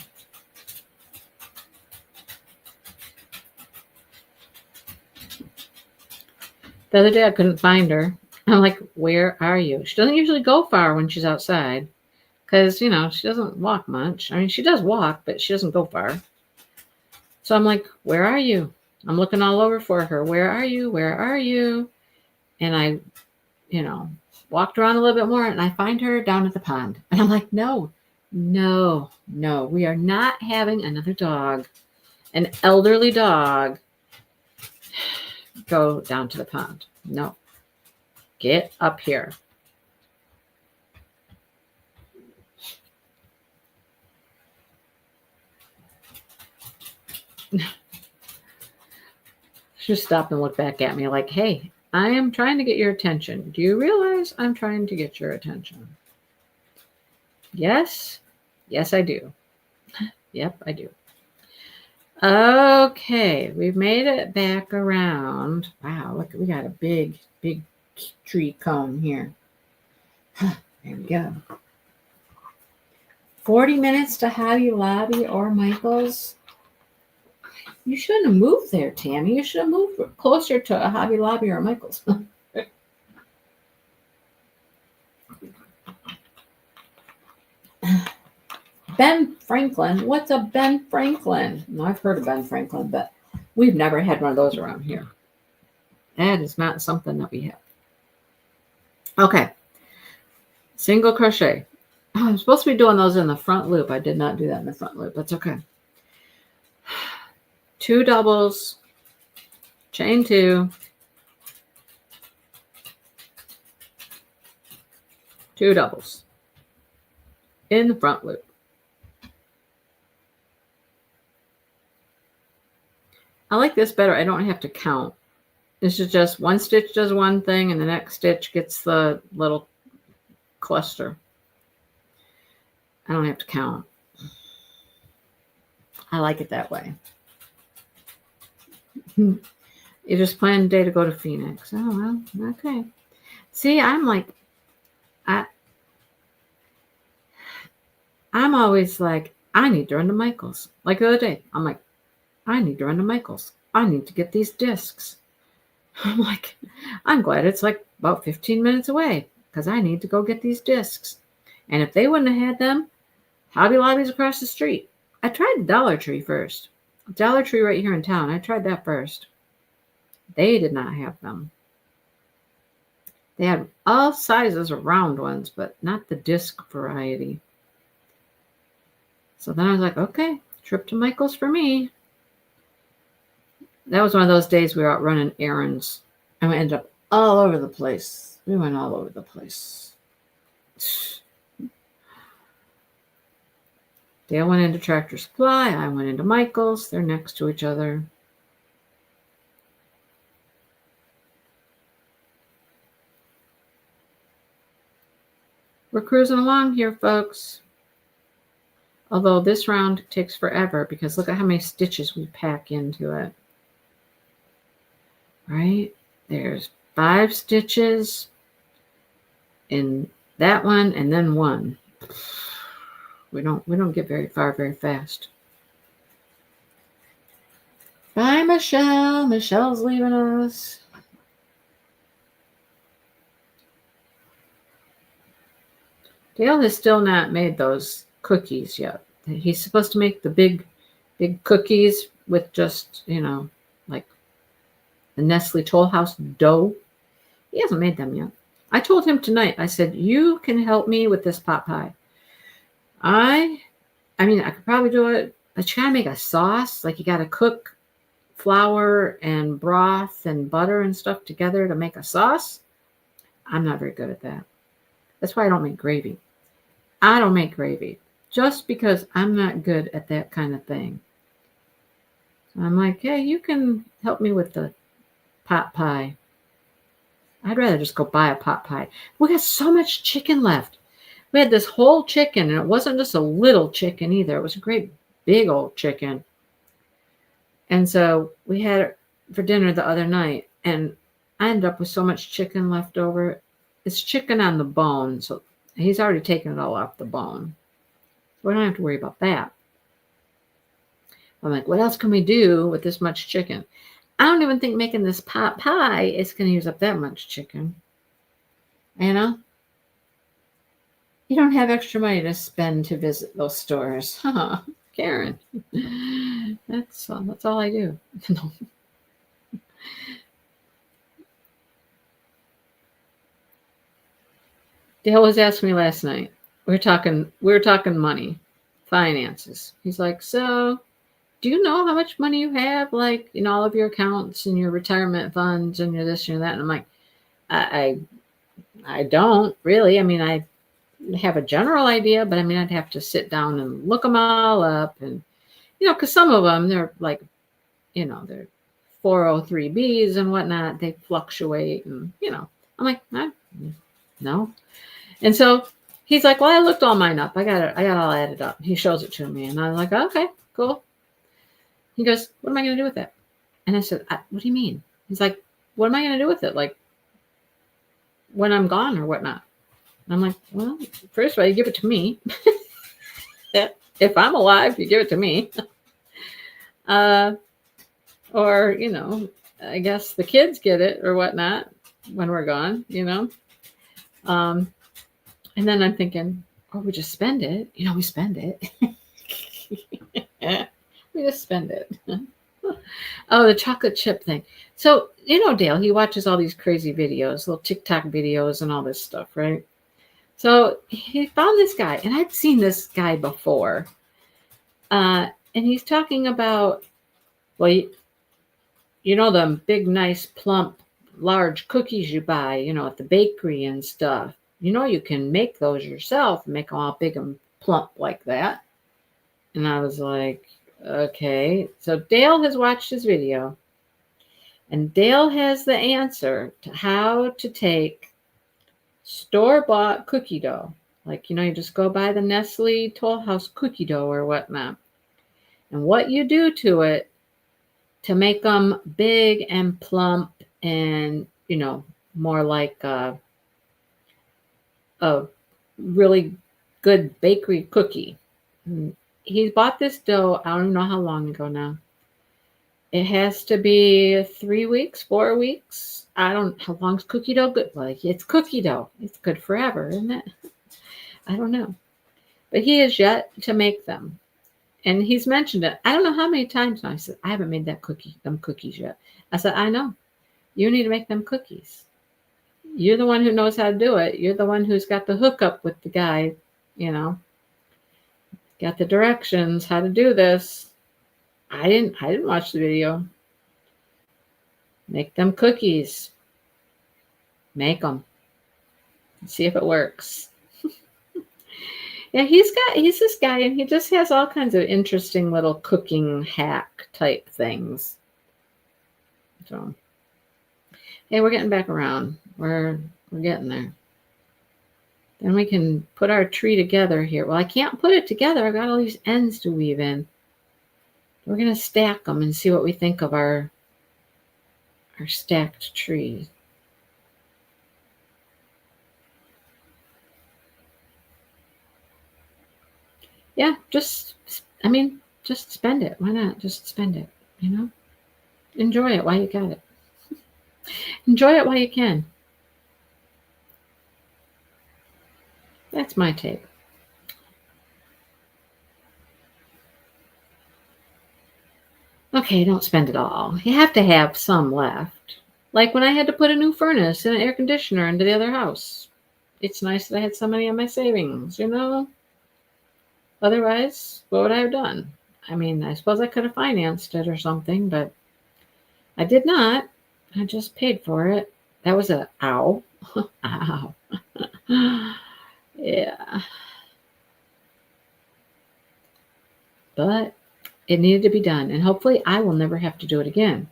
Speaker 1: The other day, I couldn't find her. I'm like, where are you? She doesn't usually go far when she's outside because, she doesn't walk much. I mean, she does walk, but she doesn't go far. So I'm like, where are you? I'm looking all over for her. Where are you? Where are you? And I, walked around a little bit more and I find her down at the pond. And I'm like, no, we are not having another dog, an elderly dog, go down to the pond. No, get up here. She just stopped and looked back at me like, hey, I am trying to get your attention. Do you realize I'm trying to get your attention? Yes, I do. Yep, I do. Okay, we've made it back around. Wow, look, we got a big tree cone here. There we go. 40 minutes to Hobby Lobby or Michael's. You shouldn't have moved there, Tammy. You should have moved closer to a Hobby Lobby or Michael's. Ben Franklin. What's a Ben Franklin? No, I've heard of Ben Franklin, but we've never had one of those around here. That is not something that we have. Okay. Single crochet. I'm supposed to be doing those in the front loop. I did not do that in the front loop. That's okay. 2 doubles, chain 2, 2 doubles in the front loop. I like this better. I don't have to count. This is just one stitch does one thing and the next stitch gets the little cluster. I don't have to count. I like it that way. You just planned a day to go to Phoenix. Oh, well, okay. See, I'm like, I'm always like, I need to run to Michael's. Like the other day, I'm like, I need to run to Michael's. I need to get these discs. I'm like, I'm glad it's like about 15 minutes away because I need to go get these discs. And if they wouldn't have had them, Hobby Lobby's across the street. I tried the Dollar Tree first. Dollar Tree right here in town. I tried that first. They did not have them. They had all sizes of round ones, but not the disc variety. So then I was like, okay, trip to Michael's for me. That was one of those days we were out running errands. And we ended up all over the place. We went all over the place. Dale went into Tractor Supply. I went into Michael's. They're next to each other. We're cruising along here, folks. Although this round takes forever because look at how many stitches we pack into it. Right? There's 5 stitches in that one and then 1. We don't get very far very fast. Bye, Michelle. Michelle's leaving us. Dale has still not made those cookies yet. He's supposed to make the big cookies with just, like the Nestle Toll House dough. He hasn't made them yet. I told him tonight, I said, you can help me with this pot pie. I mean, I could probably do it, but you gotta make a sauce. Like you gotta cook flour and broth and butter and stuff together to make a sauce. I'm not very good at that. That's why I don't make gravy. I don't make gravy just because I'm not good at that kind of thing. I'm like, hey, you can help me with the pot pie. I'd rather just go buy a pot pie. We got so much chicken left. We had this whole chicken, and it wasn't just a little chicken either. It was a great big old chicken. And so we had it for dinner the other night, and I ended up with so much chicken left over. It's chicken on the bone, so he's already taken it all off the bone. So we don't have to worry about that. I'm like, what else can we do with this much chicken? I don't even think making this pot pie is going to use up that much chicken. You know? You don't have extra money to spend to visit those stores. Huh, Karen. That's all I do. Dale was asking me last night. We were talking money, finances. He's like, so do you know how much money you have, like in all of your accounts and your retirement funds and your this and your that? And I'm like, I don't really. I mean, I have a general idea, but I mean, I'd have to sit down and look them all up, and because some of them they're like, they're 403bs and whatnot. They fluctuate, and I'm like, no. And so he's like, well, I looked all mine up. I got it all added up. He shows it to me, and I'm like, okay, cool. He goes, what am I going to do with it? And I said, what do you mean? He's like, what am I going to do with it? Like when I'm gone or whatnot? And I'm like, well, first of all, you give it to me. If I'm alive, you give it to me. Or, I guess the kids get it or whatnot when we're gone, And then I'm thinking, we just spend it. We spend it. We just spend it. Oh, the chocolate chip thing. So, Dale, he watches all these crazy videos, little TikTok videos and all this stuff, right? So he found this guy, and I'd seen this guy before. And he's talking about, well, you know, them big, nice, plump, large cookies you buy, you know, at the bakery and stuff. You know, you can make those yourself, make them all big and plump like that. And I was like, okay. So Dale has watched his video, and Dale has the answer to how to take store-bought cookie dough. Like, you know, you just go buy the Nestle Toll House cookie dough or whatnot. And what you do to it to make them big and plump and, you know, more like a really good bakery cookie. He bought this dough, I don't know how long ago now. It has to be 3 weeks, 4 weeks. I don't, how long's cookie dough good? Like, it's cookie dough. It's good forever, isn't it? I don't know. But he has yet to make them. And he's mentioned it. I don't know how many times now. I said, I haven't made them cookies yet. I said, I know. You need to make them cookies. You're the one who knows how to do it. You're the one who's got the hookup with the guy, you know. Got the directions, how to do this. I didn't watch the video. Make them cookies. Make them. See if it works. Yeah, he's this guy, and he just has all kinds of interesting little cooking hack type things. So, hey, we're getting back around. We're getting there. Then we can put our tree together here. Well, I can't put it together. I've got all these ends to weave in. We're going to stack them and see what we think of our stacked tree. Yeah, just spend it. Why not? Just spend it, you know? Enjoy it while you got it. Enjoy it while you can. That's my take. Okay, don't spend it all. You have to have some left. Like when I had to put a new furnace and an air conditioner into the other house. It's nice that I had some money on my savings, you know? Otherwise, what would I have done? I mean, I suppose I could have financed it or something, but I did not. I just paid for it. That was a ow. Ow. Yeah. But it needed to be done, and hopefully I will never have to do it again.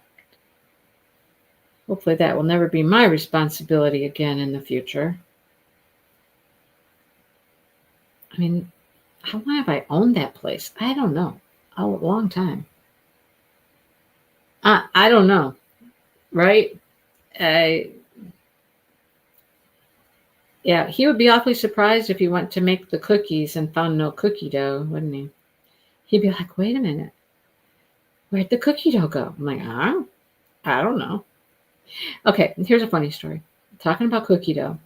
Speaker 1: Hopefully that will never be my responsibility again in the future. I mean, how long have I owned that place? I don't know. A long time. I don't know. Right? Yeah, he would be awfully surprised if he went to make the cookies and found no cookie dough, wouldn't he? He'd be like, wait a minute. Where'd the cookie dough go? I'm like, I don't know. Okay, here's a funny story. Talking about cookie dough.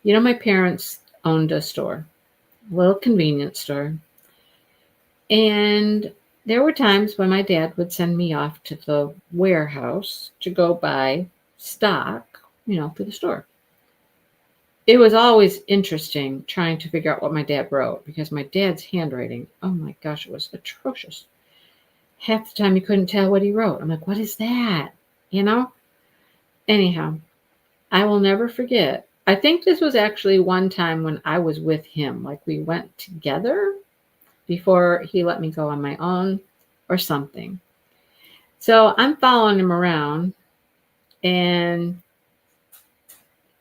Speaker 1: You know, my parents owned a store, a little convenience store. And there were times when my dad would send me off to the warehouse to go buy stock, you know, for the store. It was always interesting trying to figure out what my dad wrote because my dad's handwriting, oh my gosh, it was atrocious. Half the time you couldn't tell what he wrote. I'm like, what is that? You know? Anyhow, I will never forget. I think this was actually one time when I was with him. Like we went together before he let me go on my own or something. So I'm following him around and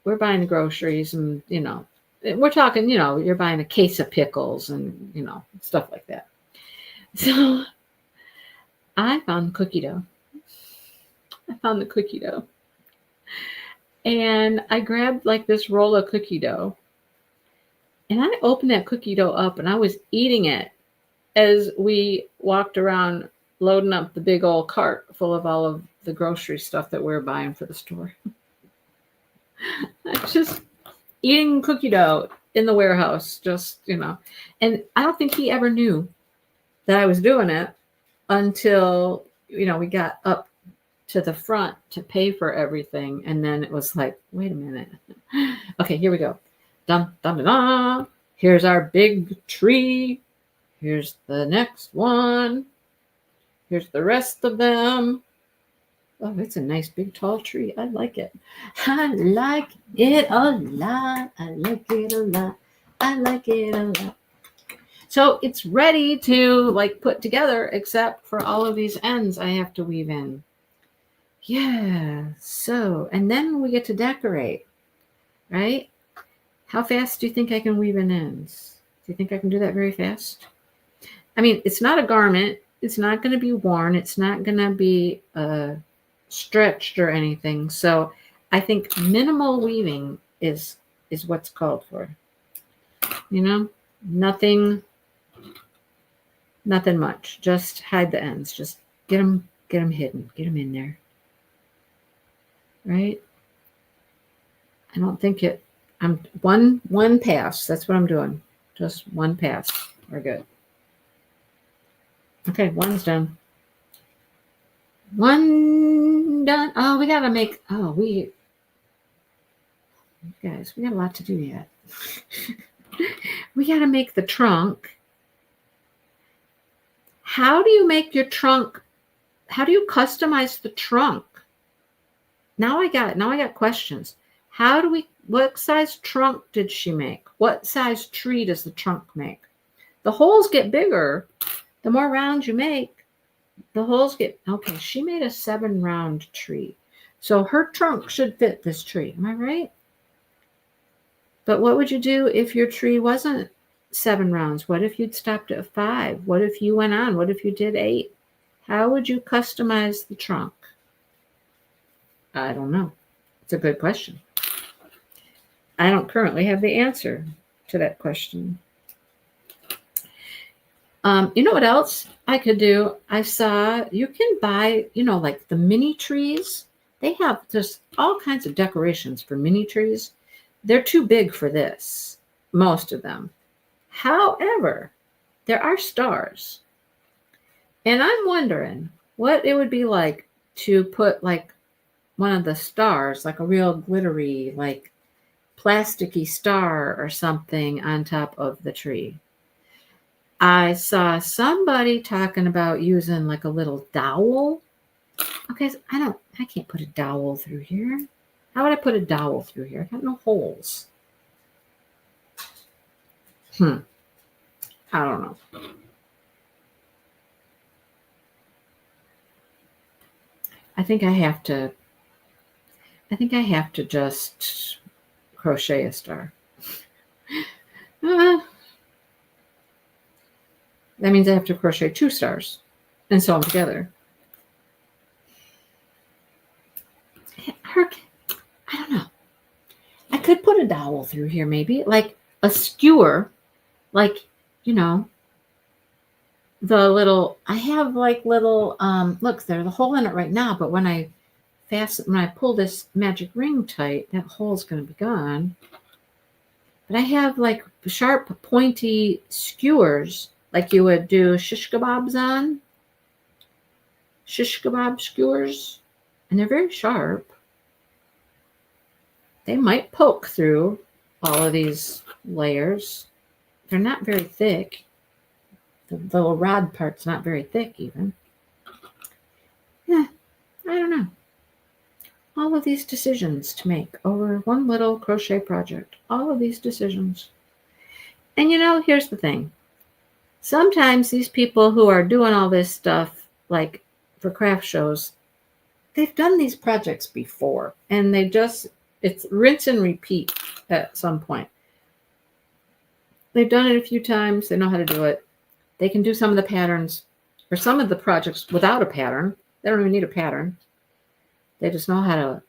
Speaker 1: we're buying the groceries and, you know, we're talking, you know, you're buying a case of pickles and, you know, stuff like that. So I found the cookie dough. And I grabbed like this roll of cookie dough. And I opened that cookie dough up and I was eating it as we walked around loading up the big old cart full of all of the grocery stuff that we were buying for the store. I was just eating cookie dough in the warehouse, just, you know. And I don't think he ever knew that I was doing it until, you know, we got up to the front to pay for everything. And then it was like, wait a minute. Okay, here we go. Dun, dun, dun, dun. Here's our big tree. Here's the next one. Here's the rest of them. Oh, it's a nice big tall tree. I like it. I like it a lot. I like it a lot. I like it a lot. So it's ready to like put together, except for all of these ends I have to weave in. Yeah. So, and then we get to decorate, right? How fast do you think I can weave in ends? Do you think I can do that very fast? I mean, it's not a garment. It's not going to be worn. It's not going to be stretched or anything. So I think minimal weaving is what's called for. You know, nothing much. Just hide the ends. Just get them hidden. Get them in there. Right? I don't think it. I'm one pass. That's what I'm doing. Just one pass. We're good. Okay, one's done. One done. Oh, we gotta make. Oh, guys, we got a lot to do yet. We gotta make the trunk. How do you make your trunk? How do you customize the trunk? Now I got questions. What size trunk did she make? What size tree does the trunk make? The holes get bigger. The more rounds you make, the holes get, okay, she made a 7 round tree. So her trunk should fit this tree. Am I right? But what would you do if your tree wasn't 7 rounds? What if you'd stopped at 5? What if you went on? What if you did 8? How would you customize the trunk? I don't know. It's a good question. I don't currently have the answer to that question. You know what else I could do? I saw you can buy, like the mini trees. They have just all kinds of decorations for mini trees. They're too big for this, most of them. However, there are stars. And I'm wondering what it would be like to put like one of the stars, like a real glittery, like plasticky star or something on top of the tree. I saw somebody talking about using like a little dowel. Okay, so I can't put a dowel through here. How would I put a dowel through here? I got no holes. I don't know. I think I have to just crochet a star. That means I have to crochet 2 stars and sew them together. I don't know. I could put a dowel through here, maybe like a skewer, like the little. I have like little. Look, there's a hole in it right now, but when I pull this magic ring tight, that hole's going to be gone. But I have like sharp, pointy skewers, like you would do shish kebabs on. Shish kebab skewers, and they're very sharp. They might poke through all of these layers. They're not very thick. The little rod part's not very thick even. Yeah, I don't know. All of these decisions to make over one little crochet project. All of these decisions. And here's the thing. Sometimes these people who are doing all this stuff, like for craft shows, they've done these projects before. And it's rinse and repeat at some point. They've done it a few times. They know how to do it. They can do some of the patterns or some of the projects without a pattern. They don't even need a pattern. They just know how to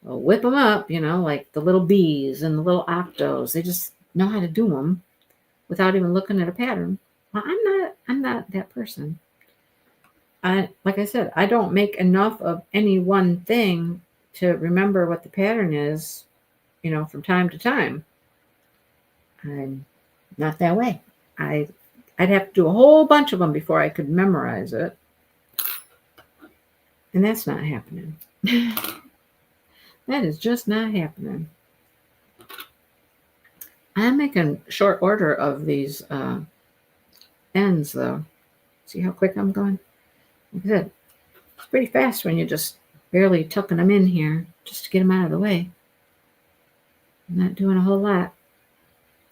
Speaker 1: whip them up, like the little bees and the little octos. They just know how to do them without even looking at a pattern. Well, I'm not that person. Like I said, I don't make enough of any one thing to remember what the pattern is, from time to time. I'm not that way. I'd have to do a whole bunch of them before I could memorize it. And that's not happening. That is just not happening. I'm making short order of these ends, though. See how quick I'm going? Like I said, it's pretty fast when you're just barely tucking them in here just to get them out of the way. I'm not doing a whole lot.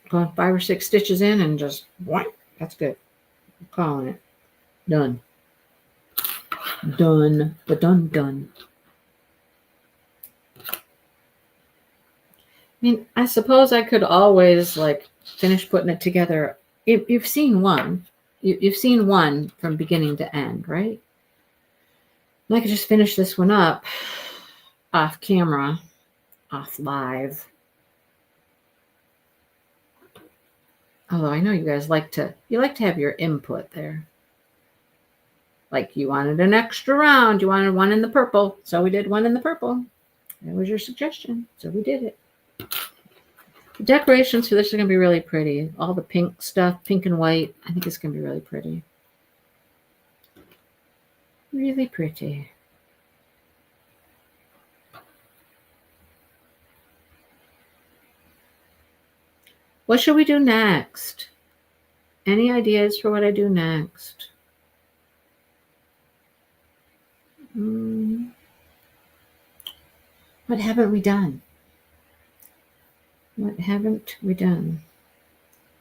Speaker 1: Going 5 or 6 stitches in and just whack. That's good. I'm calling it. Done. Done. But done. I mean, I suppose I could always like finish putting it together. You've seen one. You've seen one from beginning to end, right? And I could just finish this one up off camera, off live. Although I know you guys like to have your input there. Like you wanted an extra round, you wanted one in the purple, so we did one in the purple. That was your suggestion, so we did it. The decorations for this are going to be really pretty. All the pink stuff, pink and white. I think it's going to be really pretty. Really pretty. What should we do next? Any ideas for what I do next? What haven't we done? What haven't we done?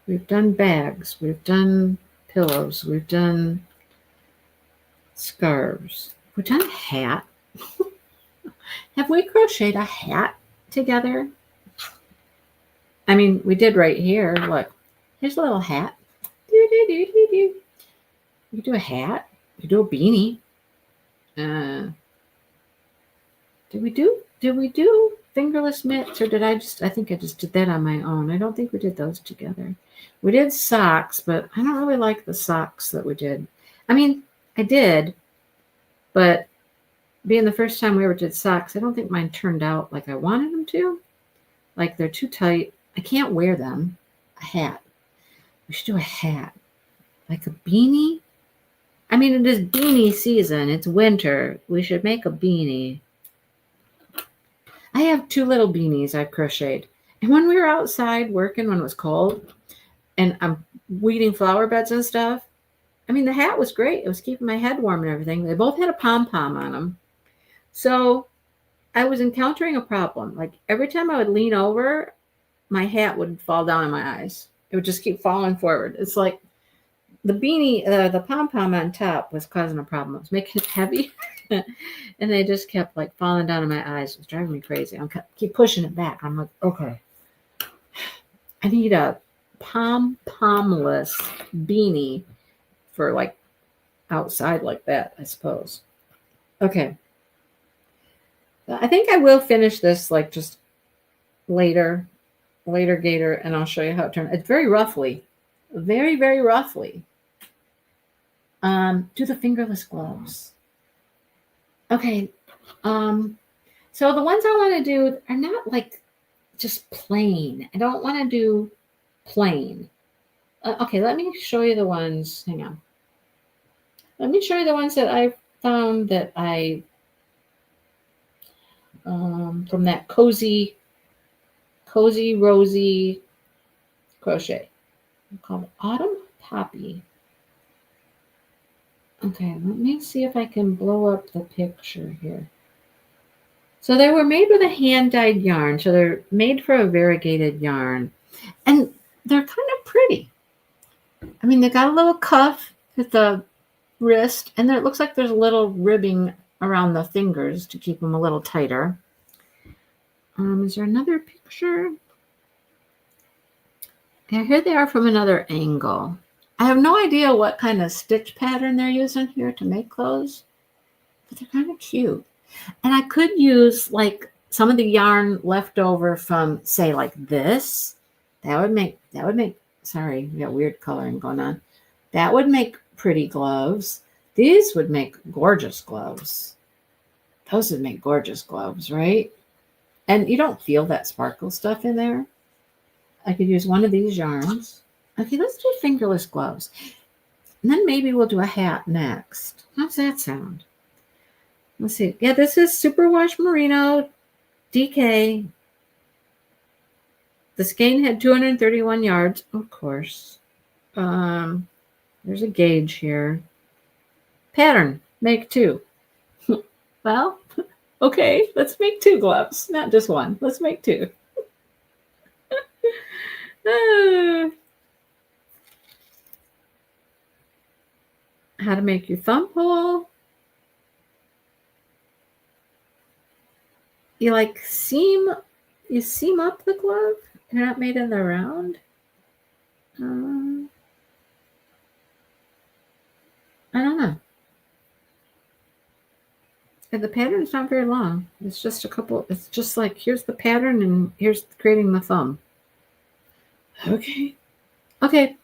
Speaker 1: We've done bags. We've done pillows. We've done scarves. We've done a hat. Have we crocheted a hat together? I mean, we did right here. Look, here's a little hat. You could do a hat. You could do a beanie. Did we do fingerless mitts, or I think I just did that on my own. I don't think we did those together. We did socks, but I don't really like the socks that we did. I mean, I did, but being the first time we ever did socks, I don't think mine turned out like I wanted them to. Like they're too tight. I can't wear them. A hat. We should do a hat. Like a beanie. I mean, it is beanie season. It's winter. We should make a beanie. I have 2 little beanies I've crocheted. And when we were outside working when it was cold and I'm weeding flower beds and stuff, I mean, the hat was great. It was keeping my head warm and everything. They both had a pom-pom on them. So I was encountering a problem. Like every time I would lean over, my hat would fall down in my eyes. It would just keep falling forward. It's like the beanie, the pom-pom on top was causing a problem. It was making it heavy. And they just kept like falling down in my eyes. It was driving me crazy. I keep pushing it back. I'm like, okay. I need a pom-pomless beanie for like outside like that, I suppose. Okay. I think I will finish this like just later Gator, and I'll show you how it turned. It's very roughly. Very, very roughly. Do the fingerless gloves. Okay. So the ones I want to do are not like just plain. I don't want to do plain. Okay, let me show you the ones. Hang on. Let me show you the ones that I found that I from that cozy rosy crochet. Called Autumn Poppy. Okay, let me see if I can blow up the picture here. So they were made with a hand-dyed yarn. So they're made for a variegated yarn. And they're kind of pretty. I mean, they got a little cuff at the wrist. And there, it looks like there's a little ribbing around the fingers to keep them a little tighter. Is there another picture? Yeah, here they are from another angle. I have no idea what kind of stitch pattern they're using here to make clothes, but they're kind of cute. And I could use like some of the yarn left over from, say, like this. That would make, sorry, we got weird coloring going on. That would make pretty gloves. These would make gorgeous gloves. Those would make gorgeous gloves, right? And you don't feel that sparkle stuff in there. I could use one of these yarns. Okay, let's do fingerless gloves. And then maybe we'll do a hat next. How's that sound? Let's see. Yeah, this is Superwash Merino DK. The skein had 231 yards, of course. There's a gauge here. Pattern, make 2. Well, okay, let's make 2 gloves, not just 1. Let's make 2. How to make your thumb hole. You seam up the glove. They're not made in the round. I don't know. And the pattern's not very long. It's just a couple. It's just like, here's the pattern and here's creating the thumb. Okay. Okay.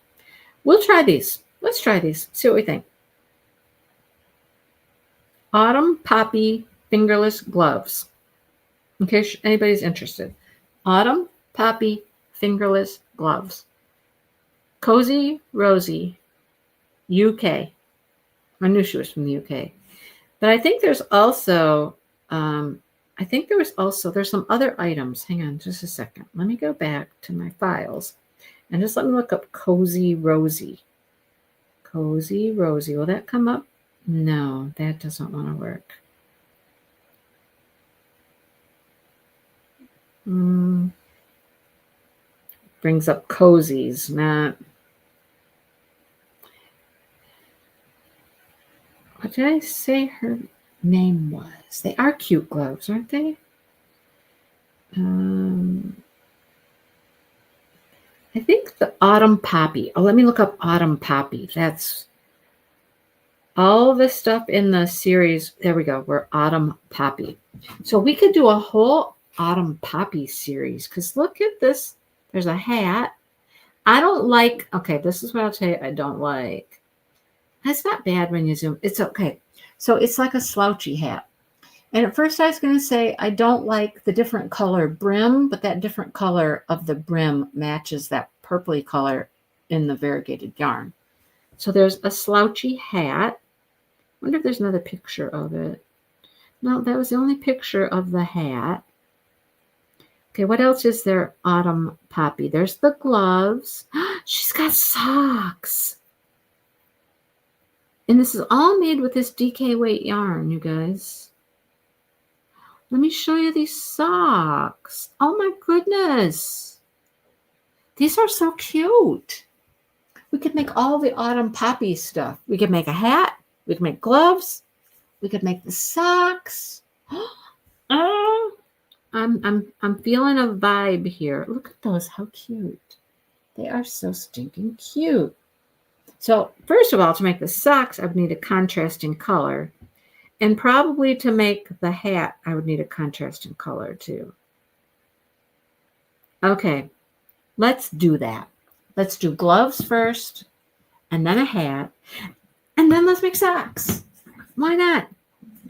Speaker 1: We'll try these. Let's try these. See what we think. Autumn Poppy Fingerless Gloves. In case anybody's interested. Autumn Poppy Fingerless Gloves. Cozy Rosie, UK. I knew she was from the UK. But I think there's also, there's some other items. Hang on just a second. Let me go back to my files and just let me look up Cozy Rosie. Cozy Rosie. Will that come up? No, that doesn't want to work. Brings up cozies, not. What did I say her name was? They are cute gloves, aren't they? I think the Autumn Poppy. Oh, let me look up Autumn Poppy. That's all the stuff in the series. There we go. We're Autumn Poppy. So we could do a whole Autumn Poppy series because look at this. There's a hat. I don't like. Okay, this is what I'll tell you. I don't like. That's not bad when you zoom. It's okay. So it's like a slouchy hat. And at first I was going to say I don't like the different color brim, but that different color of the brim matches that purpley color in the variegated yarn. So there's a slouchy hat. I wonder if there's another picture of it. No, that was the only picture of the hat. Okay, what else is there? Autumn Poppy. There's the gloves. She's got socks. And this is all made with this DK weight yarn, you guys. Let me show you these socks. Oh my goodness. These are so cute. We could make all the Autumn Poppy stuff. We could make a hat. We could make gloves. We could make the socks. Oh, I'm feeling a vibe here. Look at those. How cute. They are so stinking cute. So first of all, to make the socks, I would need a contrasting color. And probably to make the hat, I would need a contrasting color too. Okay, let's do that. Let's do gloves first, and then a hat, and then let's make socks. Why not?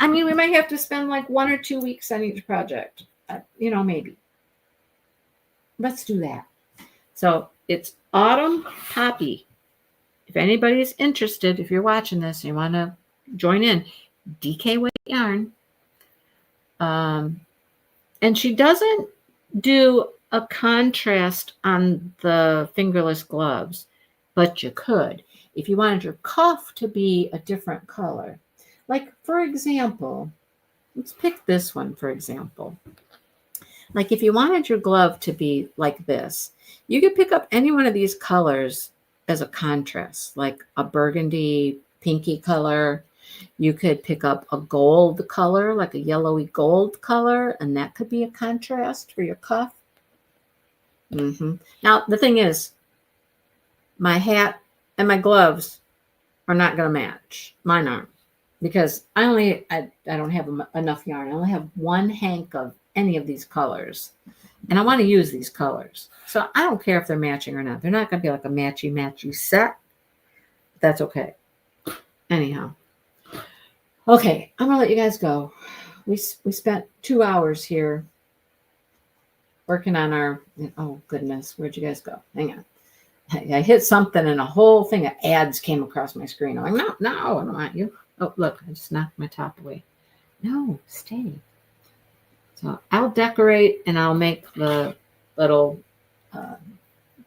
Speaker 1: I mean, we might have to spend like 1 or 2 weeks on each project. Maybe. Let's do that. So it's Autumn Poppy. If anybody's interested, if you're watching this and you want to join in, DK weight yarn. And she doesn't do a contrast on the fingerless gloves, but you could. If you wanted your cuff to be a different color. Like, for example, let's pick this one, for example. Like, if you wanted your glove to be like this, you could pick up any one of these colors as a contrast, like a burgundy, pinky color. You could pick up a gold color, like a yellowy gold color, and that could be a contrast for your cuff. Now, the thing is, my hat and my gloves are not going to match. Mine aren't, because I don't have enough yarn. I only have one hank of any of these colors, and I want to use these colors. So I don't care if they're matching or not. They're not going to be like a matchy set. That's okay. Anyhow. Okay, I'm going to let you guys go. We spent 2 hours here working on our, oh goodness, where'd you guys go? Hang on. I hit something and a whole thing of ads came across my screen. I'm like, no, I don't want you. Oh, look, I just knocked my top away. No, stay. So I'll decorate and I'll make the little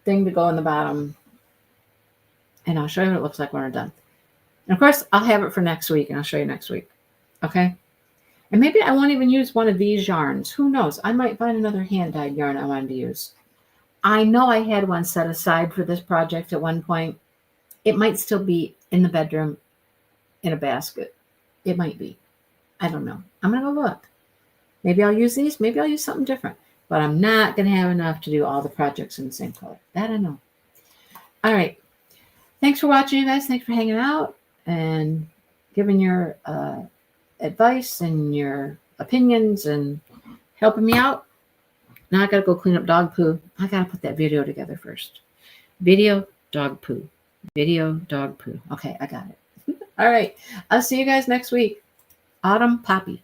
Speaker 1: thing to go in the bottom. And I'll show you what it looks like when we're done. And of course, I'll have it for next week, and I'll show you next week. Okay? And maybe I won't even use one of these yarns. Who knows? I might find another hand-dyed yarn I wanted to use. I know I had one set aside for this project at one point. It might still be in the bedroom in a basket. It might be. I don't know. I'm going to go look. Maybe I'll use these. Maybe I'll use something different. But I'm not going to have enough to do all the projects in the same color. That I know. All right. Thanks for watching, you guys. Thanks for hanging out and giving your advice and your opinions and helping me out. Now I got to go clean up dog poo. I got to put that video together first. Video, dog poo. Video, dog poo. Okay, I got it. All right. I'll see you guys next week. Autumn Poppy.